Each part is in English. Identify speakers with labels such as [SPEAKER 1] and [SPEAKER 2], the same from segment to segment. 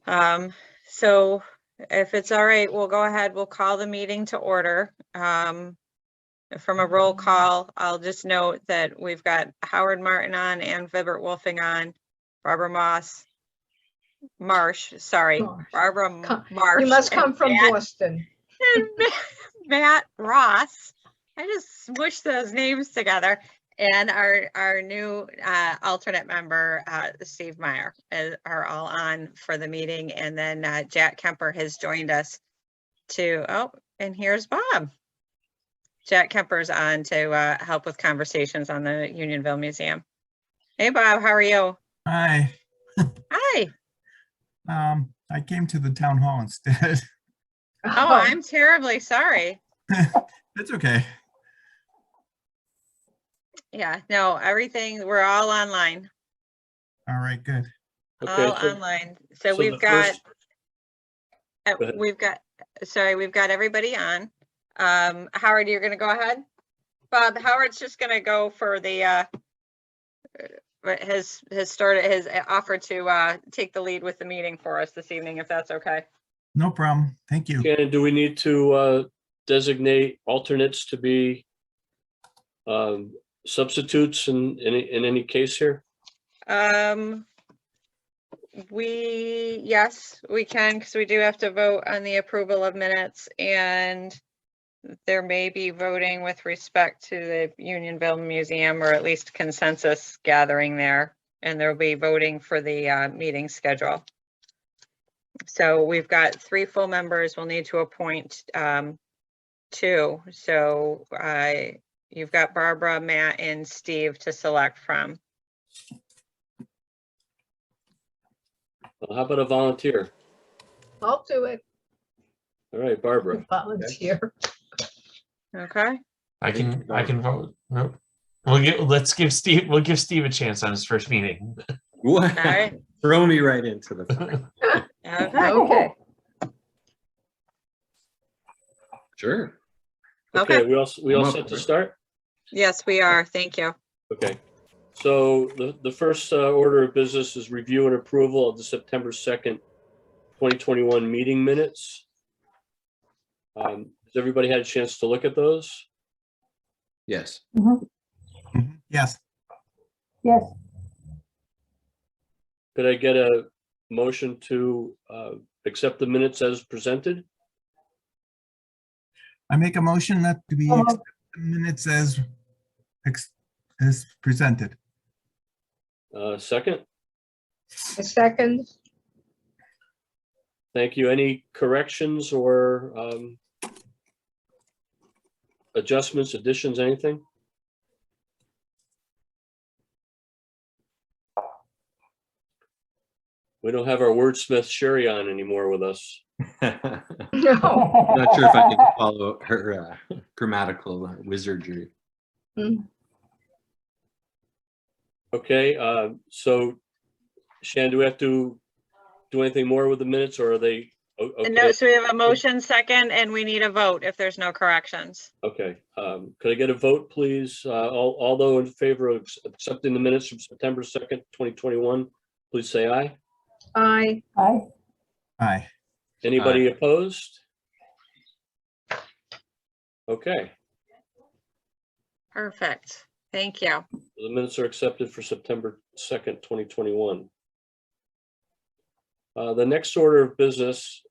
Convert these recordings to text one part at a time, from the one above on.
[SPEAKER 1] So if it's all right, we'll go ahead, we'll call the meeting to order. From a roll call, I'll just note that we've got Howard Martin on and Vibert Wolfing on, Barbara Marsh. Barbara Marsh.
[SPEAKER 2] You must come from Boston.
[SPEAKER 1] And Matt Ross. I just smushed those names together. And our new alternate member, Steve Meyer, are all on for the meeting. And then Jack Kemper has joined us and here's Bob. Jack Kemper's on to help with conversations on the Unionville Museum. Hey, Bob, how are you?
[SPEAKER 3] Hi.
[SPEAKER 1] Hi.
[SPEAKER 3] I came to the town hall instead.
[SPEAKER 1] Oh, I'm terribly sorry.
[SPEAKER 3] That's okay.
[SPEAKER 1] Yeah, no, we're all online.
[SPEAKER 3] All right, good.
[SPEAKER 1] Okay, all online. So we've got everybody on. Howard, you're gonna go ahead? Bob, Howard's just gonna go for the has offered to take the lead with the meeting for us this evening, if that's okay.
[SPEAKER 3] No problem. Thank you.
[SPEAKER 4] Shannon, do we need to designate alternates to be substitutes in any case here?
[SPEAKER 1] Yes, we can, because we do have to vote on the approval of minutes, and there may be voting with respect to the Unionville Museum, or at least consensus gathering there, and there'll be voting for the meeting schedule. So we've got 3 full members. We'll need to appoint 2. So you've got Barbara, Matt, and Steve to select from.
[SPEAKER 4] Well, how about a volunteer?
[SPEAKER 2] I'll do it.
[SPEAKER 4] All right, Barbara.
[SPEAKER 2] Volunteer.
[SPEAKER 1] Okay.
[SPEAKER 5] I can vote. Nope. We'll give Steve a chance on his first meeting.
[SPEAKER 6] What?
[SPEAKER 1] All right.
[SPEAKER 6] Throw me right into the fire.
[SPEAKER 1] Okay.
[SPEAKER 6] Sure.
[SPEAKER 4] Okay,
[SPEAKER 1] Okay.
[SPEAKER 4] we all set to start?
[SPEAKER 1] Yes, we are. Thank you.
[SPEAKER 4] Okay. So the first order of business is review and approval of the September 2nd, 2021 meeting minutes. Has everybody had a chance to look at those?
[SPEAKER 6] Yes.
[SPEAKER 3] Yes.
[SPEAKER 7] Yes.
[SPEAKER 4] Could I get a motion to accept the minutes as presented?
[SPEAKER 3] I make a motion that we accept the minutes as presented.
[SPEAKER 4] Second?
[SPEAKER 2] A second.
[SPEAKER 4] Thank you. Any corrections or adjustments, additions, anything? We don't have our wordsmith Sherry on anymore with us.
[SPEAKER 2] No.
[SPEAKER 6] Not sure if I can follow her grammatical wizardry.
[SPEAKER 4] Okay, so Shan, do we have to do anything more with the minutes, or are they okay?
[SPEAKER 1] No, so we have a motion second, and we need a vote if there's no corrections.
[SPEAKER 4] Okay, could I get a vote, please? All those in favor of accepting the minutes from September 2nd, 2021, please say aye.
[SPEAKER 2] Aye.
[SPEAKER 7] Aye.
[SPEAKER 3] Aye.
[SPEAKER 4] Anybody opposed? Okay,
[SPEAKER 1] Perfect. Thank you.
[SPEAKER 4] the minutes are accepted for September 2nd, 2021. The next order of business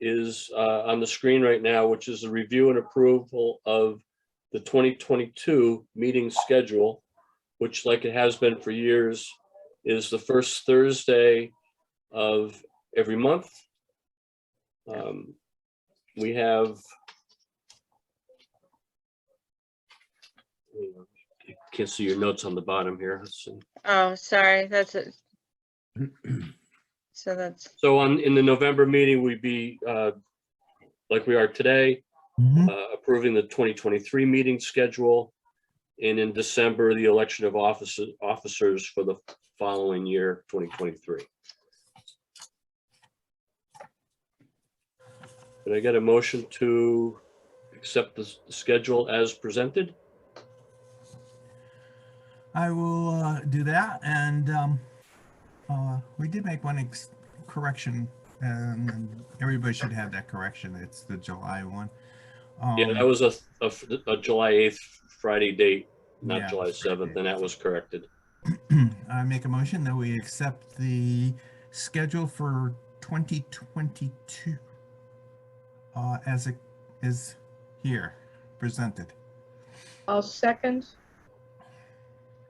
[SPEAKER 4] is on the screen right now, which is the review and approval of the 2022 meeting schedule, which, like it has been for years, is the first Thursday of every month. We have, I can't see your notes on the bottom here. Let's see.
[SPEAKER 1] Oh, sorry. That's it. So that's,
[SPEAKER 4] So in the November meeting, we'd be like we are today, approving the 2023 meeting schedule, and in December, the election of officers for the following year, 2023. Could I get a motion to accept the schedule as presented?
[SPEAKER 3] I will do that. And we did make one correction And everybody should have that correction. It's the July one.
[SPEAKER 4] Yeah, that was a July 8th Friday date, not
[SPEAKER 3] Yeah,
[SPEAKER 4] July
[SPEAKER 3] Friday
[SPEAKER 4] 7th, and that was corrected.
[SPEAKER 3] I make a motion that we accept the schedule for 2022 as it is here presented.
[SPEAKER 2] I'll second.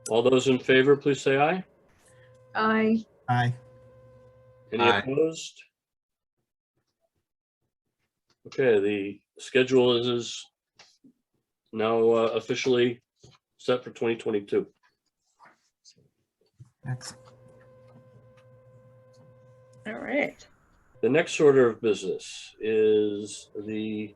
[SPEAKER 4] All those in favor, please say aye.
[SPEAKER 2] I,
[SPEAKER 3] Aye.
[SPEAKER 4] Any
[SPEAKER 6] Aye.
[SPEAKER 4] opposed? Okay, the schedule is now officially set for 2022.
[SPEAKER 3] Excellent.
[SPEAKER 1] All right.
[SPEAKER 4] The next order of business is the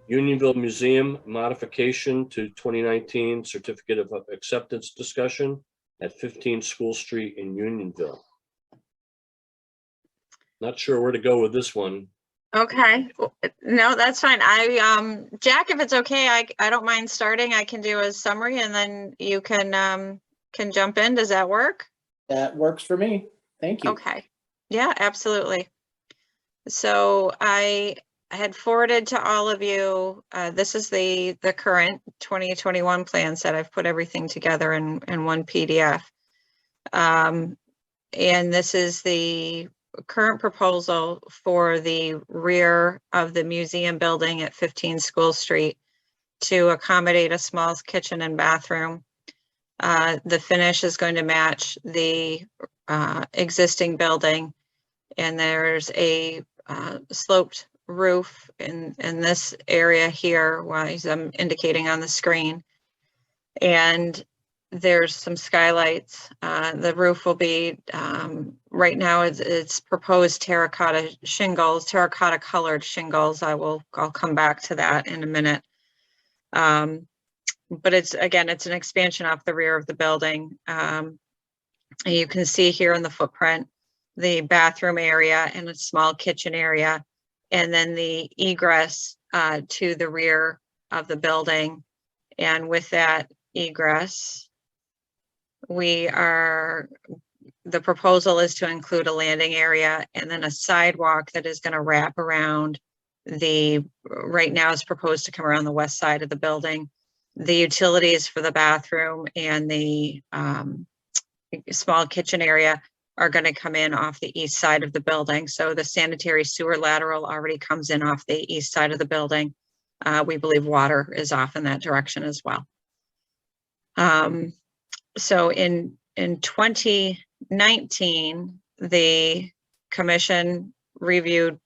[SPEAKER 4] Unionville Museum modification to 2019 Certificate of Acceptance discussion at 15 School Street in Unionville. Not sure where to go with this one.
[SPEAKER 1] Okay, no, that's fine. Jack, if it's okay, I don't mind starting. I can do a summary and then you can jump in. Does that work?
[SPEAKER 7] That works for me. Thank you.
[SPEAKER 1] Okay, yeah, absolutely. So I had forwarded to all of you, this is the current 2021 plan set. I've put everything together in one PDF. And this is the current proposal for the rear of the museum building at 15 School Street to accommodate a small kitchen and bathroom. The finish is going to match the existing building, and there's a sloped roof in this area here, as I'm indicating on the screen, and there's some skylights. The roof will be, right now it's proposed terracotta colored shingles. I'll come back to that in a minute. But it's an expansion off the rear of the building. And you can see here in the footprint, the bathroom area and a small kitchen area, and then the egress to the rear of the building. And with that egress, the proposal is to include a landing area and then a sidewalk that is going to wrap around right now is proposed to come around the west side of the building. The utilities for the bathroom and the small kitchen area are going to come in off the east side of the building. So the sanitary sewer lateral already comes in off the east side of the building. We believe water is off in that direction as well. So in 2019, the commission reviewed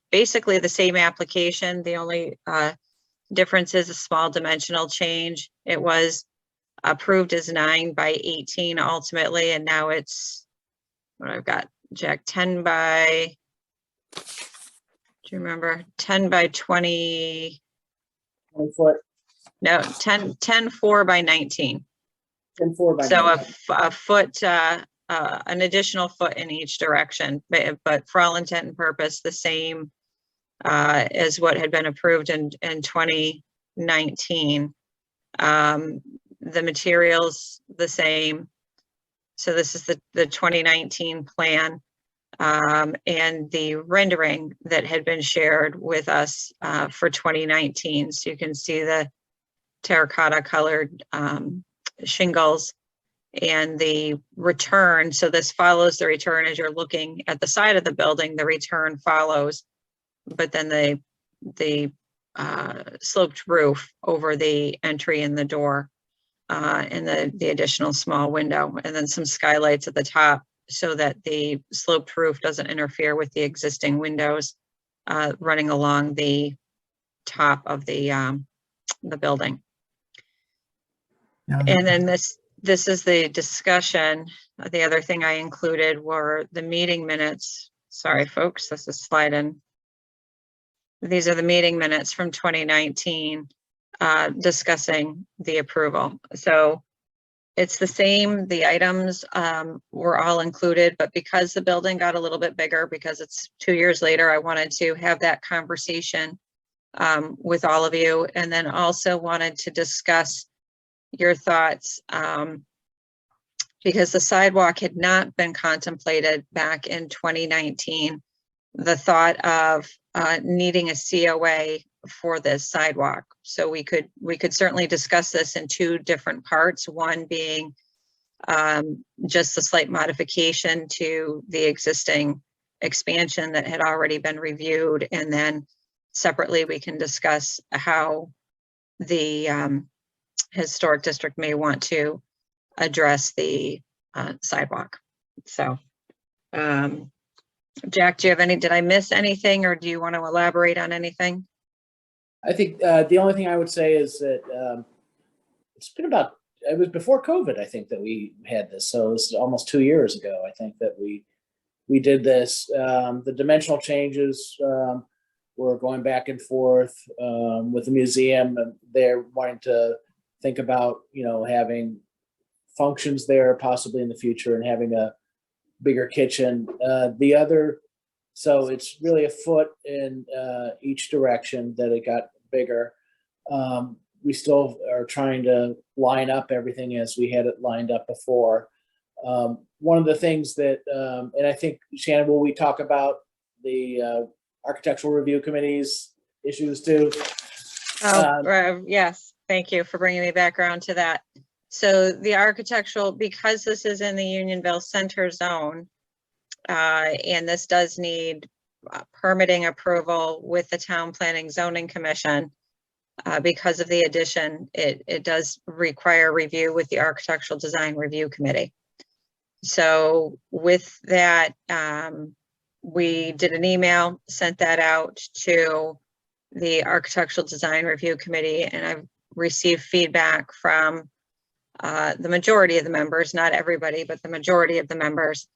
[SPEAKER 1] basically the same application. The only difference is a small dimensional change. It was approved as 9 by 18 ultimately, and now it's what I've got, Jack, 10 by, do you remember? 10 by 20,
[SPEAKER 7] 20 foot,
[SPEAKER 1] no, 10 4 by 19.
[SPEAKER 7] 10 4 by
[SPEAKER 1] So
[SPEAKER 7] 19.
[SPEAKER 1] a foot, an additional foot in each direction, but for all intent and purpose, the same as what had been approved in 2019. The materials the same. So this is the 2019 plan, and the rendering that had been shared with us for 2019. So you can see the terracotta colored shingles and the return. So this follows the return as you're looking at the side of the building, the return follows, but then the sloped roof over the entry and the door, and the additional small window, and then some skylights at the top so that the sloped roof doesn't interfere with the existing windows running along the top of the building.
[SPEAKER 3] Yeah,
[SPEAKER 1] And then this is the discussion. The other thing I included were the meeting minutes. Sorry, folks, this is sliding. These are the meeting minutes from 2019 discussing the approval. So it's the same, the items were all included, but because the building got a little bit bigger, because it's 2 years later, I wanted to have that conversation with all of you, and then also wanted to discuss your thoughts because the sidewalk had not been contemplated back in 2019. the thought of needing a COA for this sidewalk. So we could certainly discuss this in two different parts, one being just a slight modification to the existing expansion that had already been reviewed, and then separately we can discuss how the historic district may want to address the sidewalk. So Jack, do you have any, did I miss anything, or do you want to elaborate on anything?
[SPEAKER 7] I think the only thing I would say is that it's been it was before COVID, I think, that we had this. So this is almost 2 years ago, I think, that we did this. The dimensional changes were going back and forth with the museum, and they're wanting to think about, having functions there possibly in the future and having a bigger kitchen. So it's really a foot in each direction that it got bigger. We still are trying to line up everything as we had it lined up before. One of the things that, and I think, Shannon, will we talk about the architectural review committee's issues too?
[SPEAKER 1] Yes, thank you for bringing me back around to that. So the architectural, because this is in the Unionville Center zone, and this does need permitting approval with the Town Planning Zoning Commission, because of the addition, it does require review with the Architectural Design Review Committee. So with that, we did an email, sent that out to the Architectural Design Review Committee, and I've received feedback from the majority of the members, not everybody, but the majority of the members.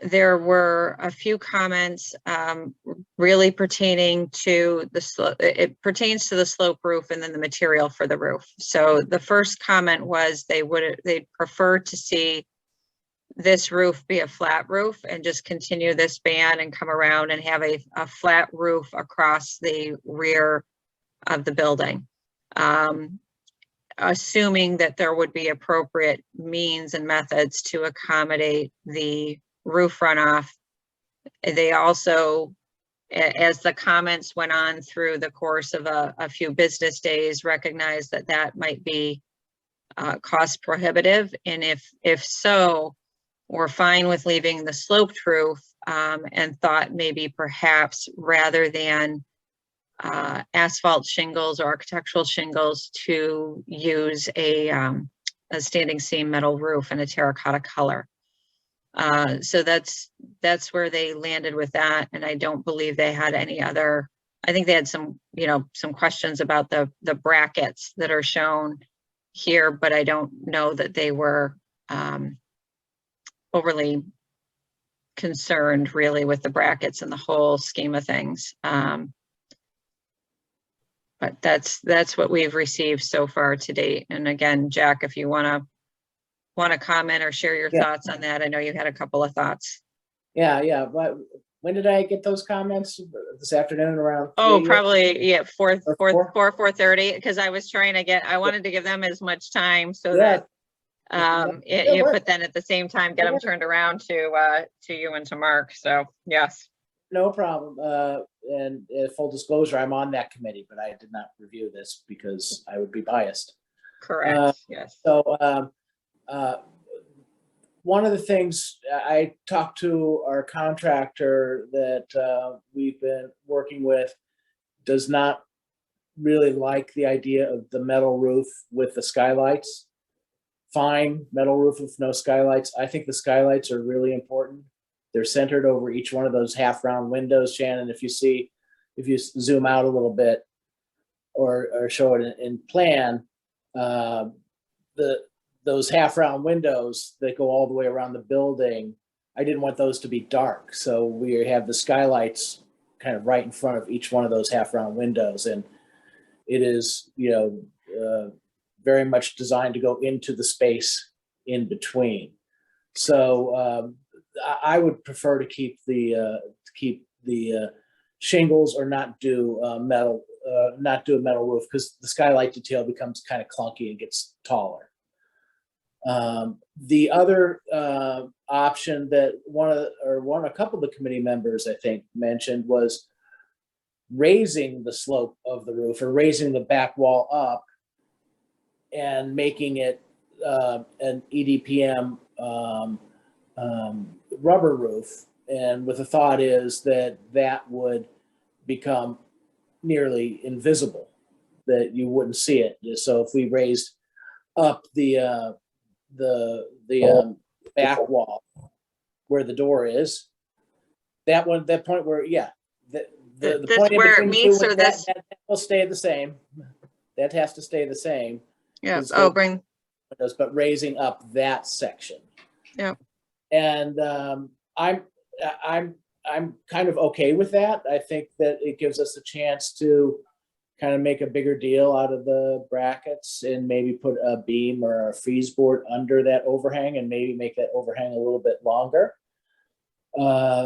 [SPEAKER 1] There were a few comments really pertaining to the slope. It pertains to the slope roof and then the material for the roof. So the first comment was they'd prefer to see this roof be a flat roof and just continue this band and come around and have a flat roof across the rear of the building. Assuming that there would be appropriate means and methods to accommodate the roof runoff. They also, as the comments went on through the course of a few business days, recognized that that might be cost prohibitive. And if so, we're fine with leaving the sloped roof, and thought maybe perhaps rather than asphalt shingles or architectural shingles, to use a standing seam metal roof in a terracotta color. So that's where they landed with that. And I don't believe they had any other, I think they had some questions about the brackets that are shown here, but I don't know that they were overly concerned really with the brackets and the whole scheme of things. But that's what we've received so far to date. And again, Jack, if you want to comment or share your thoughts on that, I know you had a couple of thoughts.
[SPEAKER 7] Yeah. But when did I get those comments? This afternoon around?
[SPEAKER 1] Oh,
[SPEAKER 7] 3?
[SPEAKER 1] probably, yeah,
[SPEAKER 7] 4:30?
[SPEAKER 1] because I was trying to I wanted to give them as much time so
[SPEAKER 7] Yeah.
[SPEAKER 1] that
[SPEAKER 7] Yeah,
[SPEAKER 1] but then at the same time get them turned around to you and to Mark. So yes.
[SPEAKER 7] No problem. And full disclosure, I'm on that committee, but I did not review this because I would be biased.
[SPEAKER 1] Correct. Yes.
[SPEAKER 7] So one of the things I talked to our contractor that we've been working with does not really like the idea of the metal roof with the skylights. Fine, metal roof with no skylights. I think the skylights are really important. They're centered over each one of those half round windows, Shannon. If you zoom out a little bit or show it in plan, those half round windows that go all the way around the building, I didn't want those to be dark. So we have the skylights kind of right in front of each one of those half round windows. And it is, very much designed to go into the space in between. So I would prefer to keep the shingles or not do a metal roof, because the skylight detail becomes kind of clunky and gets taller. The other option that a couple of the committee members, I think, mentioned was raising the slope of the roof or raising the back wall up and making it an EDPM rubber roof. And with the thought is that that would become nearly invisible, that you wouldn't see it. So if we raised up the back wall where the door is, that point where, yeah, the
[SPEAKER 1] This
[SPEAKER 7] point in
[SPEAKER 1] where it
[SPEAKER 7] between the
[SPEAKER 1] meets,
[SPEAKER 7] two,
[SPEAKER 1] or
[SPEAKER 7] that
[SPEAKER 1] this?
[SPEAKER 7] will stay the same. That has to stay the same.
[SPEAKER 1] Yeah,
[SPEAKER 7] It's
[SPEAKER 1] oh,
[SPEAKER 7] the-
[SPEAKER 1] bring,
[SPEAKER 7] But raising up that section.
[SPEAKER 1] Yep.
[SPEAKER 7] And I'm kind of okay with that. I think that it gives us a chance to kind of make a bigger deal out of the brackets and maybe put a beam or a freeze board under that overhang and maybe make that overhang a little bit longer.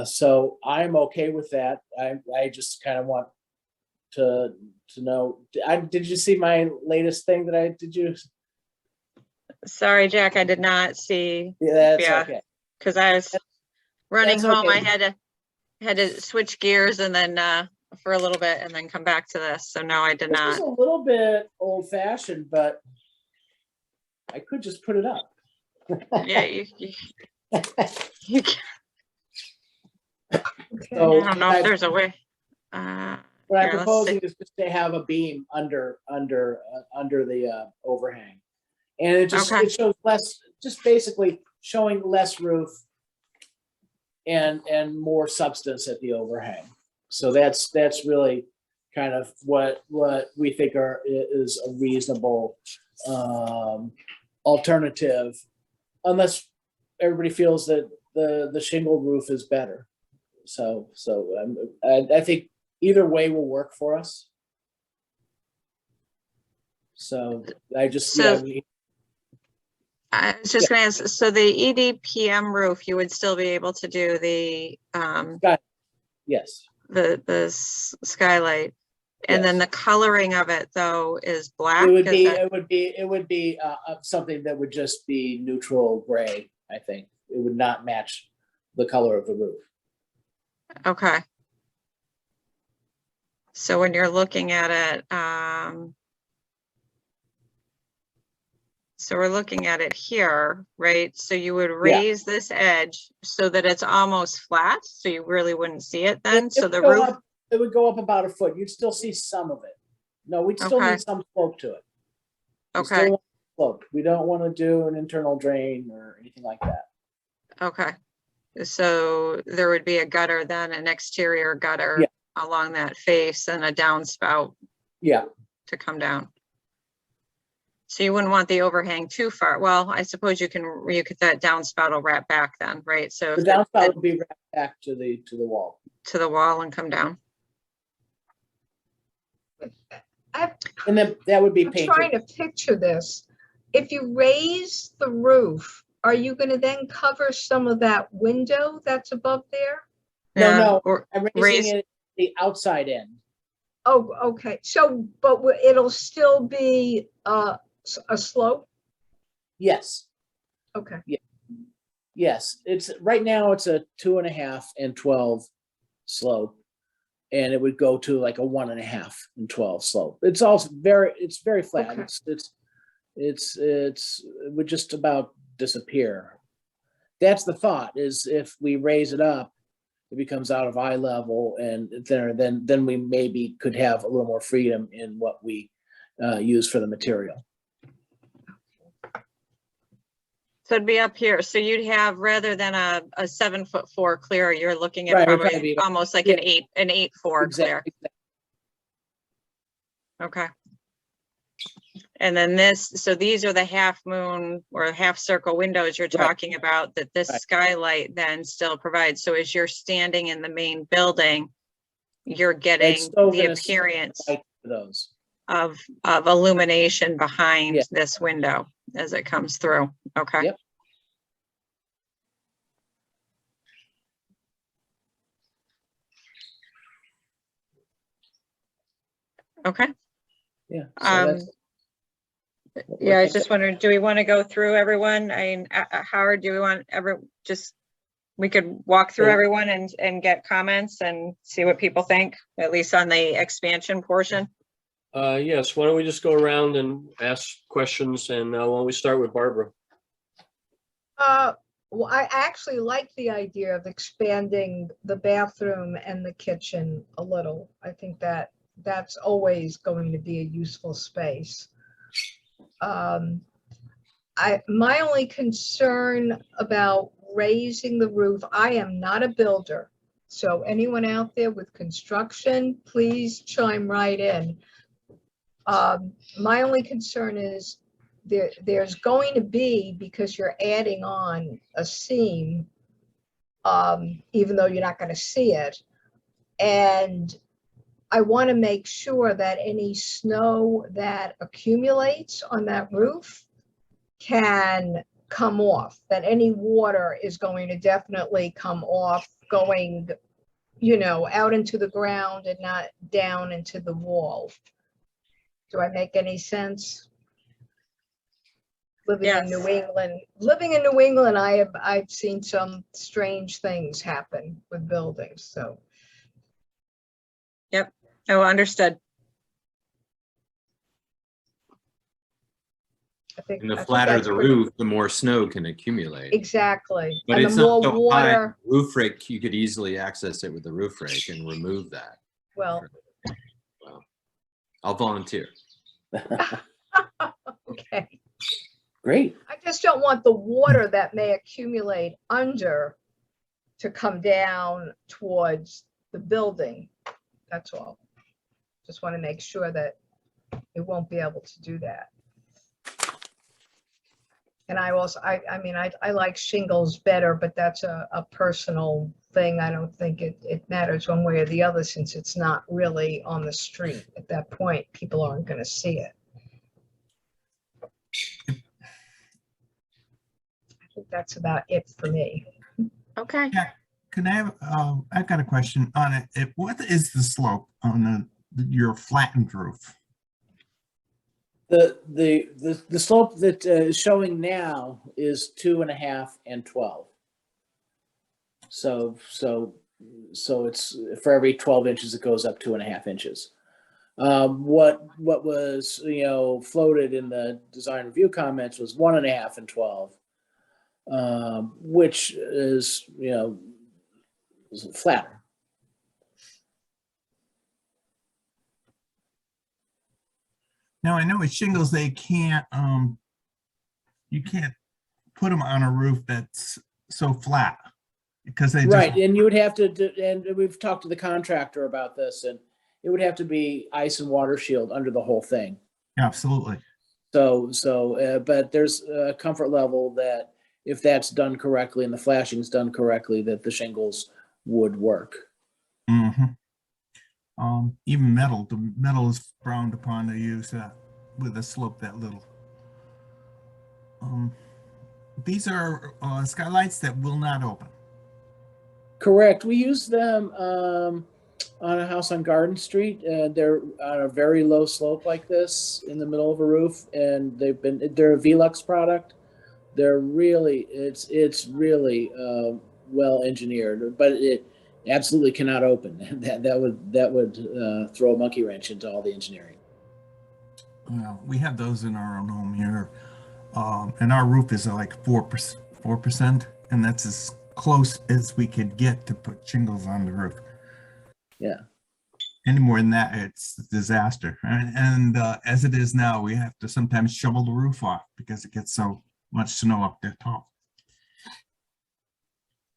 [SPEAKER 7] So I'm okay with that. I just kind of want to know. Did you see my latest thing that I did? You?
[SPEAKER 1] sorry, Jack, I did not see,
[SPEAKER 7] Yeah, that's
[SPEAKER 1] Yeah.
[SPEAKER 7] okay.
[SPEAKER 1] because I was running
[SPEAKER 7] That's
[SPEAKER 1] home. I
[SPEAKER 7] okay.
[SPEAKER 1] had to switch gears and then for a little bit and then come back to this. So no, I did
[SPEAKER 7] This is
[SPEAKER 1] not.
[SPEAKER 7] a little bit old fashioned, but I could just put it up.
[SPEAKER 1] Yeah, you can-
[SPEAKER 2] Okay.
[SPEAKER 7] So
[SPEAKER 1] I don't know if
[SPEAKER 7] I-
[SPEAKER 1] there's a way.
[SPEAKER 7] What I'm
[SPEAKER 1] Yeah, let's
[SPEAKER 7] proposing is just to have a beam under the overhang. And it just,
[SPEAKER 1] Okay.
[SPEAKER 7] it shows less, just basically showing less roof and more substance at the overhang. So that's really kind of what we think is a reasonable alternative, unless everybody feels that the shingle roof is better. So I think either way will work for us. So I just,
[SPEAKER 1] So-
[SPEAKER 7] yeah,
[SPEAKER 1] I was just gonna ask, so the EDPM roof, you would still be able to do the
[SPEAKER 7] yes.
[SPEAKER 1] skylight, and then
[SPEAKER 7] Yes.
[SPEAKER 1] the coloring of it though is black?
[SPEAKER 7] It would
[SPEAKER 1] Is
[SPEAKER 7] be,
[SPEAKER 1] that-
[SPEAKER 7] it would be something that would just be neutral gray, I think. It would not match the color of the roof.
[SPEAKER 1] Okay. So when you're looking at it, so we're looking at it here, right? So you would raise this edge so that it's almost flat, so you really wouldn't see it then?
[SPEAKER 7] It
[SPEAKER 1] So
[SPEAKER 7] would
[SPEAKER 1] the
[SPEAKER 7] go
[SPEAKER 1] roof,
[SPEAKER 7] up- It would go up about a foot. You'd still see some of it. No, we'd still
[SPEAKER 1] Okay.
[SPEAKER 7] need some slope to it. We still
[SPEAKER 1] okay,
[SPEAKER 7] want slope. We don't want to do an internal drain or anything like that.
[SPEAKER 1] okay. So there would be a gutter then, an exterior gutter
[SPEAKER 7] Yeah.
[SPEAKER 1] along that face and a downspout
[SPEAKER 7] Yeah,
[SPEAKER 1] to come down. So you wouldn't want the overhang too far. Well, I suppose you could, that downspout will wrap back then, right? So
[SPEAKER 7] the
[SPEAKER 1] if
[SPEAKER 7] downspout would be wrapped back to the wall.
[SPEAKER 1] to the wall and come down.
[SPEAKER 7] And then that would be
[SPEAKER 2] I'm trying
[SPEAKER 7] painted.
[SPEAKER 2] to picture this. If you raise the roof, are you gonna then cover some of that window that's above there?
[SPEAKER 7] No,
[SPEAKER 1] Yeah,
[SPEAKER 7] no.
[SPEAKER 1] or
[SPEAKER 7] I'm
[SPEAKER 1] raise-
[SPEAKER 7] raising it the outside end.
[SPEAKER 2] Oh, okay, so, but it'll still be a slope?
[SPEAKER 7] Yes,
[SPEAKER 2] Okay,
[SPEAKER 7] yes. It's right now it's a 2.5 and 12 slope. And it would go to like a 1.5 and 12 slope. It's also it's very flat.
[SPEAKER 2] Okay.
[SPEAKER 7] It would just about disappear. That's the thought, is if we raise it up, it becomes out of eye level, and then we maybe could have a little more freedom in what we use for the material.
[SPEAKER 1] So it'd be up here. So you'd have, rather than a 7'4" clear, you're looking at
[SPEAKER 7] Right, it would
[SPEAKER 1] probably
[SPEAKER 7] be-
[SPEAKER 1] almost like
[SPEAKER 7] yeah.
[SPEAKER 1] an 8'4" clear.
[SPEAKER 7] Exactly.
[SPEAKER 1] Okay. And then this, so these are the half moon or half circle windows you're
[SPEAKER 7] Right.
[SPEAKER 1] talking about that this
[SPEAKER 7] Right.
[SPEAKER 1] skylight then still provides. So as you're standing in the main building, you're getting
[SPEAKER 7] still
[SPEAKER 1] the
[SPEAKER 7] gonna see
[SPEAKER 1] appearance
[SPEAKER 7] Light for those.
[SPEAKER 1] of illumination behind
[SPEAKER 7] Yeah.
[SPEAKER 1] this window as it comes through. Okay.
[SPEAKER 7] Yep.
[SPEAKER 1] Okay.
[SPEAKER 7] Yeah. So that's-
[SPEAKER 1] Yeah, I was just wondering, do we want to go through everyone? I mean, Howard, do we want we could walk through
[SPEAKER 7] Yeah.
[SPEAKER 1] everyone and get comments and see what people think, at least on the expansion portion?
[SPEAKER 4] Yes, why don't we just go around and ask questions, and why don't we start with Barbara?
[SPEAKER 2] Well, I actually like the idea of expanding the bathroom and the kitchen a little. I think that that's always going to be a useful space. My only concern about raising the roof, I am not a builder. So anyone out there with construction, please chime right in. My only concern is there's going to be, because you're adding on a seam, even though you're not going to see it. And I want to make sure that any snow that accumulates on that roof can come off, that any water is going to definitely come off, going, out into the ground and not down into the wall. Do I make any sense? Living in New England, I've seen some strange things happen with buildings, so.
[SPEAKER 1] Oh, understood.
[SPEAKER 6] And the
[SPEAKER 2] I think
[SPEAKER 6] flatter
[SPEAKER 2] that's
[SPEAKER 6] the
[SPEAKER 2] pretty-
[SPEAKER 6] roof, the more snow can accumulate.
[SPEAKER 2] Exactly.
[SPEAKER 6] But
[SPEAKER 2] And
[SPEAKER 6] it's
[SPEAKER 2] the
[SPEAKER 6] not
[SPEAKER 2] more
[SPEAKER 6] so high.
[SPEAKER 2] water,
[SPEAKER 6] Roof rake, you could easily access it with the roof rake and remove that.
[SPEAKER 2] well,
[SPEAKER 6] I'll volunteer.
[SPEAKER 2] okay.
[SPEAKER 7] Great.
[SPEAKER 2] I just don't want the water that may accumulate under to come down towards the building. That's all. Just want to make sure that it won't be able to do that. And I also, I mean, I like shingles better, but that's a personal thing. I don't think it matters one way or the other, since it's not really on the street. At that point, people aren't going to see it. I think that's about it for me.
[SPEAKER 1] Okay.
[SPEAKER 3] Can I have, I've got a question on it. What is the slope on your flattened roof?
[SPEAKER 7] The slope that is showing now is 2.5 and 12. So it's for every 12 inches, it goes up 2.5 inches. What was floated in the design review comments was 1.5 and 12, which is flatter.
[SPEAKER 3] Now, I know with shingles, they can't, you can't put them on a roof that's so flat because they
[SPEAKER 7] Right,
[SPEAKER 3] just,
[SPEAKER 7] and you would have to, and we've talked to the contractor about this, and it would have to be ice and water shield under the whole thing.
[SPEAKER 3] absolutely.
[SPEAKER 7] But there's a comfort level that if that's done correctly and the flashing's done correctly, that the shingles would work.
[SPEAKER 3] Mhm. Even metal, the metal is frowned upon to use with a slope that little. These are skylights that will not open.
[SPEAKER 7] Correct. We use them on a house on Garden Street, and they're on a very low slope like this in the middle of a roof, and they're a Velux product. They're really, it's really well engineered, but it absolutely cannot open. That would throw a monkey wrench into all the engineering.
[SPEAKER 3] Well, we have those in our own home here, and our roof is like 4%, and that's as close as we could get to put shingles on the roof.
[SPEAKER 7] Yeah.
[SPEAKER 3] Any more than that, it's a disaster. And as it is now, we have to sometimes shovel the roof off because it gets so much snow up the top.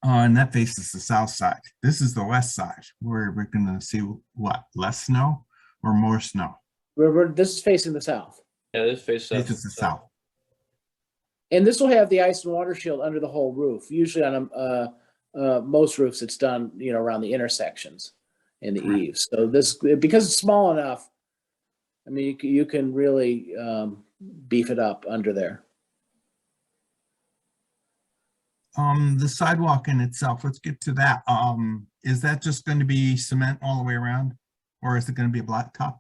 [SPEAKER 3] And that faces the south side. This is the west side, where we're going to see what, less snow or more snow?
[SPEAKER 7] This is facing the south.
[SPEAKER 4] Yeah, this face
[SPEAKER 3] This is the south.
[SPEAKER 7] And this will have the ice and water shield under the whole roof. Usually on most roofs, it's done, around the intersections and the eaves. So this, because it's small enough, I mean, you can really beef it up under there.
[SPEAKER 3] The sidewalk in itself, let's get to that. Is that just going to be cement all the way around, or is it going to be a blacktop?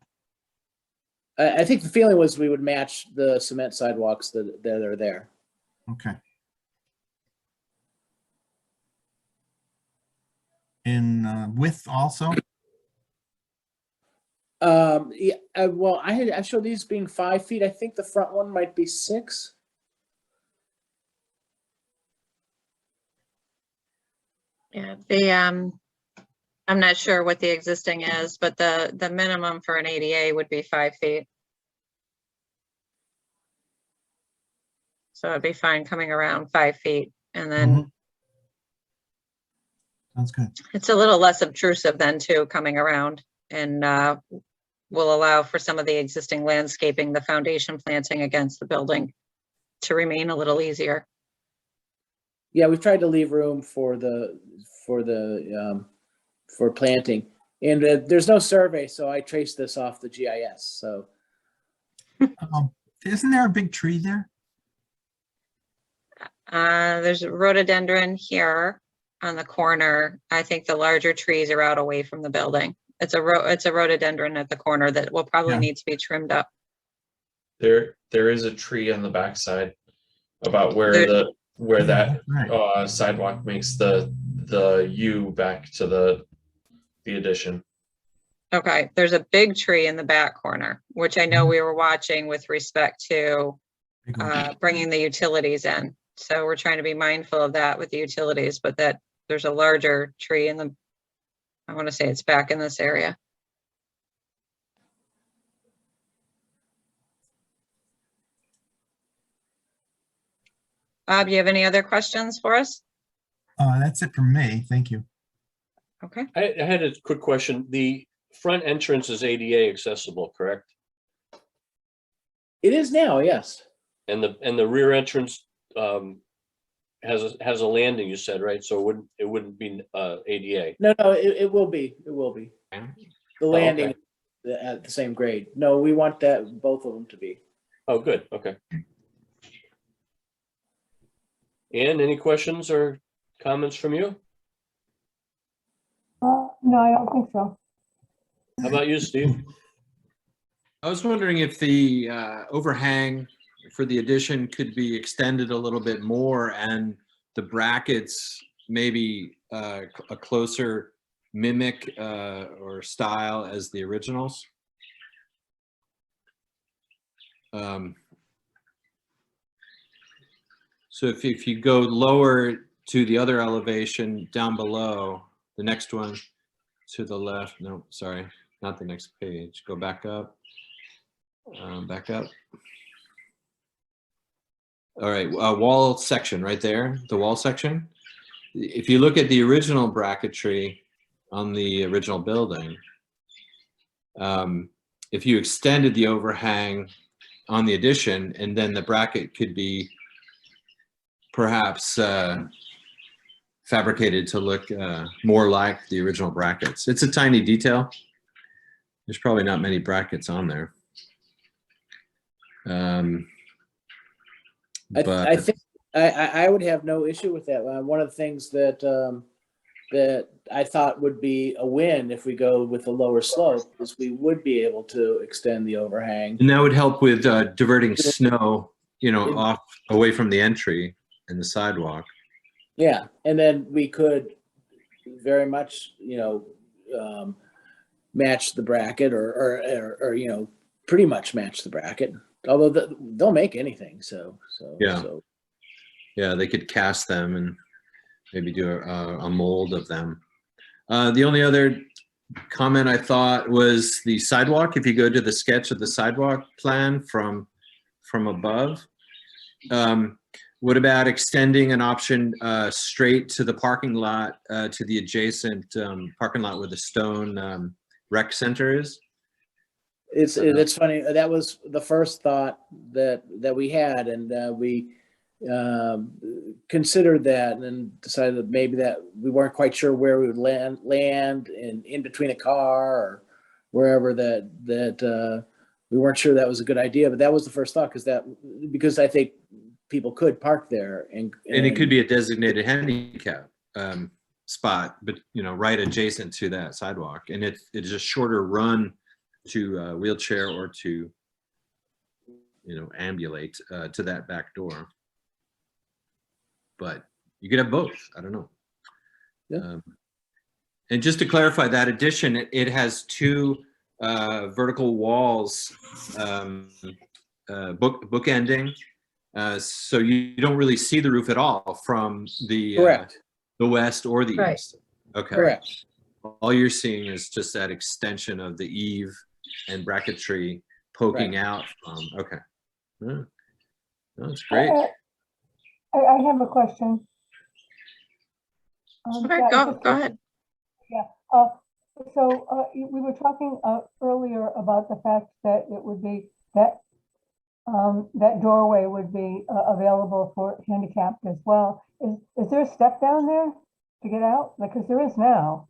[SPEAKER 7] I think the feeling was we would match the cement sidewalks that are there.
[SPEAKER 3] Okay. In width also?
[SPEAKER 7] Yeah, well, I showed these being 5 feet. I think the front one might be 6.
[SPEAKER 1] Yeah, I'm not sure what the existing is, but the minimum for an ADA would be 5 feet. So it'd be fine coming around 5 feet, and then
[SPEAKER 3] Mhm. Sounds good.
[SPEAKER 1] it's a little less obtrusive then too, coming around, and will allow for some of the existing landscaping, the foundation planting against the building to remain a little easier.
[SPEAKER 7] Yeah, we've tried to leave room for planting, and there's no survey, so I traced this off the GIS. So
[SPEAKER 3] Isn't there a big tree there?
[SPEAKER 1] There's a rhododendron here on the corner. I think the larger trees are out away from the building. It's a rhododendron at the corner that will probably
[SPEAKER 3] Yeah.
[SPEAKER 1] need to be trimmed up.
[SPEAKER 5] There is a tree on the backside about where
[SPEAKER 1] There-
[SPEAKER 5] that
[SPEAKER 3] Right.
[SPEAKER 5] sidewalk makes the U back to the addition.
[SPEAKER 1] Okay, there's a big tree in the back corner, which I know
[SPEAKER 3] Mhm.
[SPEAKER 1] we were watching with respect to
[SPEAKER 3] Big one.
[SPEAKER 1] bringing the utilities in. So we're trying to be mindful of that with the utilities, but that there's a larger tree in the, I want to say it's back in this area. Bob, you have any other questions for us?
[SPEAKER 3] That's it from me. Thank you.
[SPEAKER 1] Okay,
[SPEAKER 4] I had a quick question. The front entrance is ADA accessible, correct?
[SPEAKER 7] it is now, yes.
[SPEAKER 4] And the rear entrance has a landing, you said, right? So it wouldn't be ADA.
[SPEAKER 7] No, it will be. It will be. The landing at the same grade. No, we want that both of them to be.
[SPEAKER 4] Oh, good, okay. Ann, any questions or comments from you?
[SPEAKER 8] No, I don't think so.
[SPEAKER 4] How about you, Steve?
[SPEAKER 6] I was wondering if the overhang for the addition could be extended a little bit more and the brackets maybe a closer mimic or style as the originals. So if you go lower to the other elevation down below, the next one to the left, no, sorry, not the next page, go back up. Back up. All right, wall section right there, the wall section. If you look at the original bracketry on the original building, if you extended the overhang on the addition, and then the bracket could be perhaps fabricated to look more like the original brackets. It's a tiny detail. There's probably not many brackets on there.
[SPEAKER 7] I think I would have no issue with that. One of the things that that I thought would be a win if we go with a lower slope is we would be able to extend the overhang.
[SPEAKER 6] And that would help with diverting snow, off away from the entry and the sidewalk.
[SPEAKER 7] Yeah, and then we could very much, match the bracket or pretty much match the bracket. Although they'll make anything, so
[SPEAKER 6] Yeah. Yeah, they could cast them and maybe do a mold of them. The only other comment I thought was the sidewalk. If you go to the sketch of the sidewalk plan from above, what about extending an option straight to the parking lot, to the adjacent parking lot where the stone rec center is?
[SPEAKER 7] It's funny. That was the first thought that we had, and we considered that and decided that maybe that we weren't quite sure where we would land in between a car or wherever that we weren't sure that was a good idea. But that was the first thought because I think people could park there and
[SPEAKER 6] it could be a designated handicap spot, but right adjacent to that sidewalk, and it's a shorter run to wheelchair or to ambulate to that back door. But you could have both. I don't know.
[SPEAKER 7] Yeah.
[SPEAKER 6] And just to clarify, that addition, it has two vertical walls, bookending. So you don't really see the roof at all from the
[SPEAKER 7] Correct.
[SPEAKER 6] the west or the
[SPEAKER 2] Right.
[SPEAKER 6] east. Okay.
[SPEAKER 7] Correct.
[SPEAKER 6] All you're seeing is just that extension of the eave and bracketry poking out from. Okay. Yeah. No, that's great.
[SPEAKER 8] I have a question.
[SPEAKER 1] Okay,
[SPEAKER 8] Yeah,
[SPEAKER 1] go ahead.
[SPEAKER 8] We were talking earlier about the fact that it would be that that doorway would be available for handicapped as well. Is there a step down there to get out? Because there is now.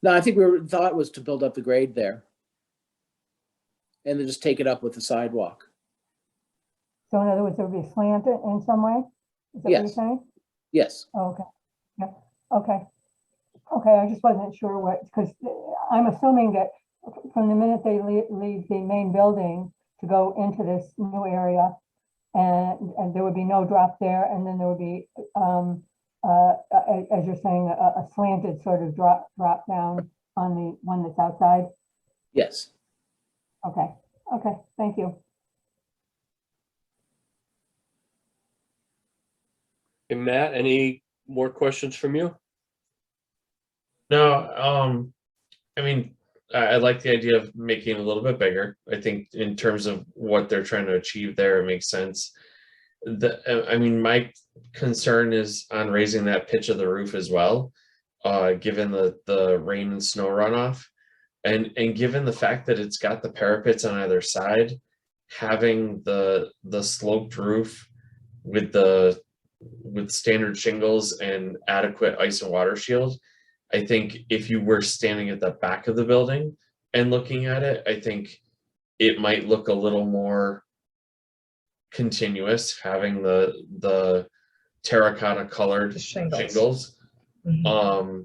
[SPEAKER 7] No, I think thought was to build up the grade there. And then just take it up with the sidewalk.
[SPEAKER 8] So in other words, there would be a slant in some way? Is that what you're
[SPEAKER 7] Yes.
[SPEAKER 8] saying?
[SPEAKER 7] Yes.
[SPEAKER 8] Oh, okay. Yeah. Okay. Okay. I just wasn't sure what, because I'm assuming that from the minute they leave the main building to go into this new area, and there would be no drop there, and then there would be, as you're saying, a slanted sort of drop down on the one that's outside.
[SPEAKER 7] Yes.
[SPEAKER 8] Okay. Okay. Thank you.
[SPEAKER 4] Hey, Matt, any more questions from you?
[SPEAKER 5] No, I mean, I like the idea of making it a little bit bigger. I think in terms of what they're trying to achieve there, it makes sense. I mean, my concern is on raising that pitch of the roof as well, given the rain and snow runoff, and given the fact that it's got the parapets on either side, having the sloped roof with standard shingles and adequate ice and water shield. I think if you were standing at the back of the building and looking at it, I think it might look a little more continuous, having the terracotta colored
[SPEAKER 2] The shingles.
[SPEAKER 5] shingles.
[SPEAKER 2] Mhm.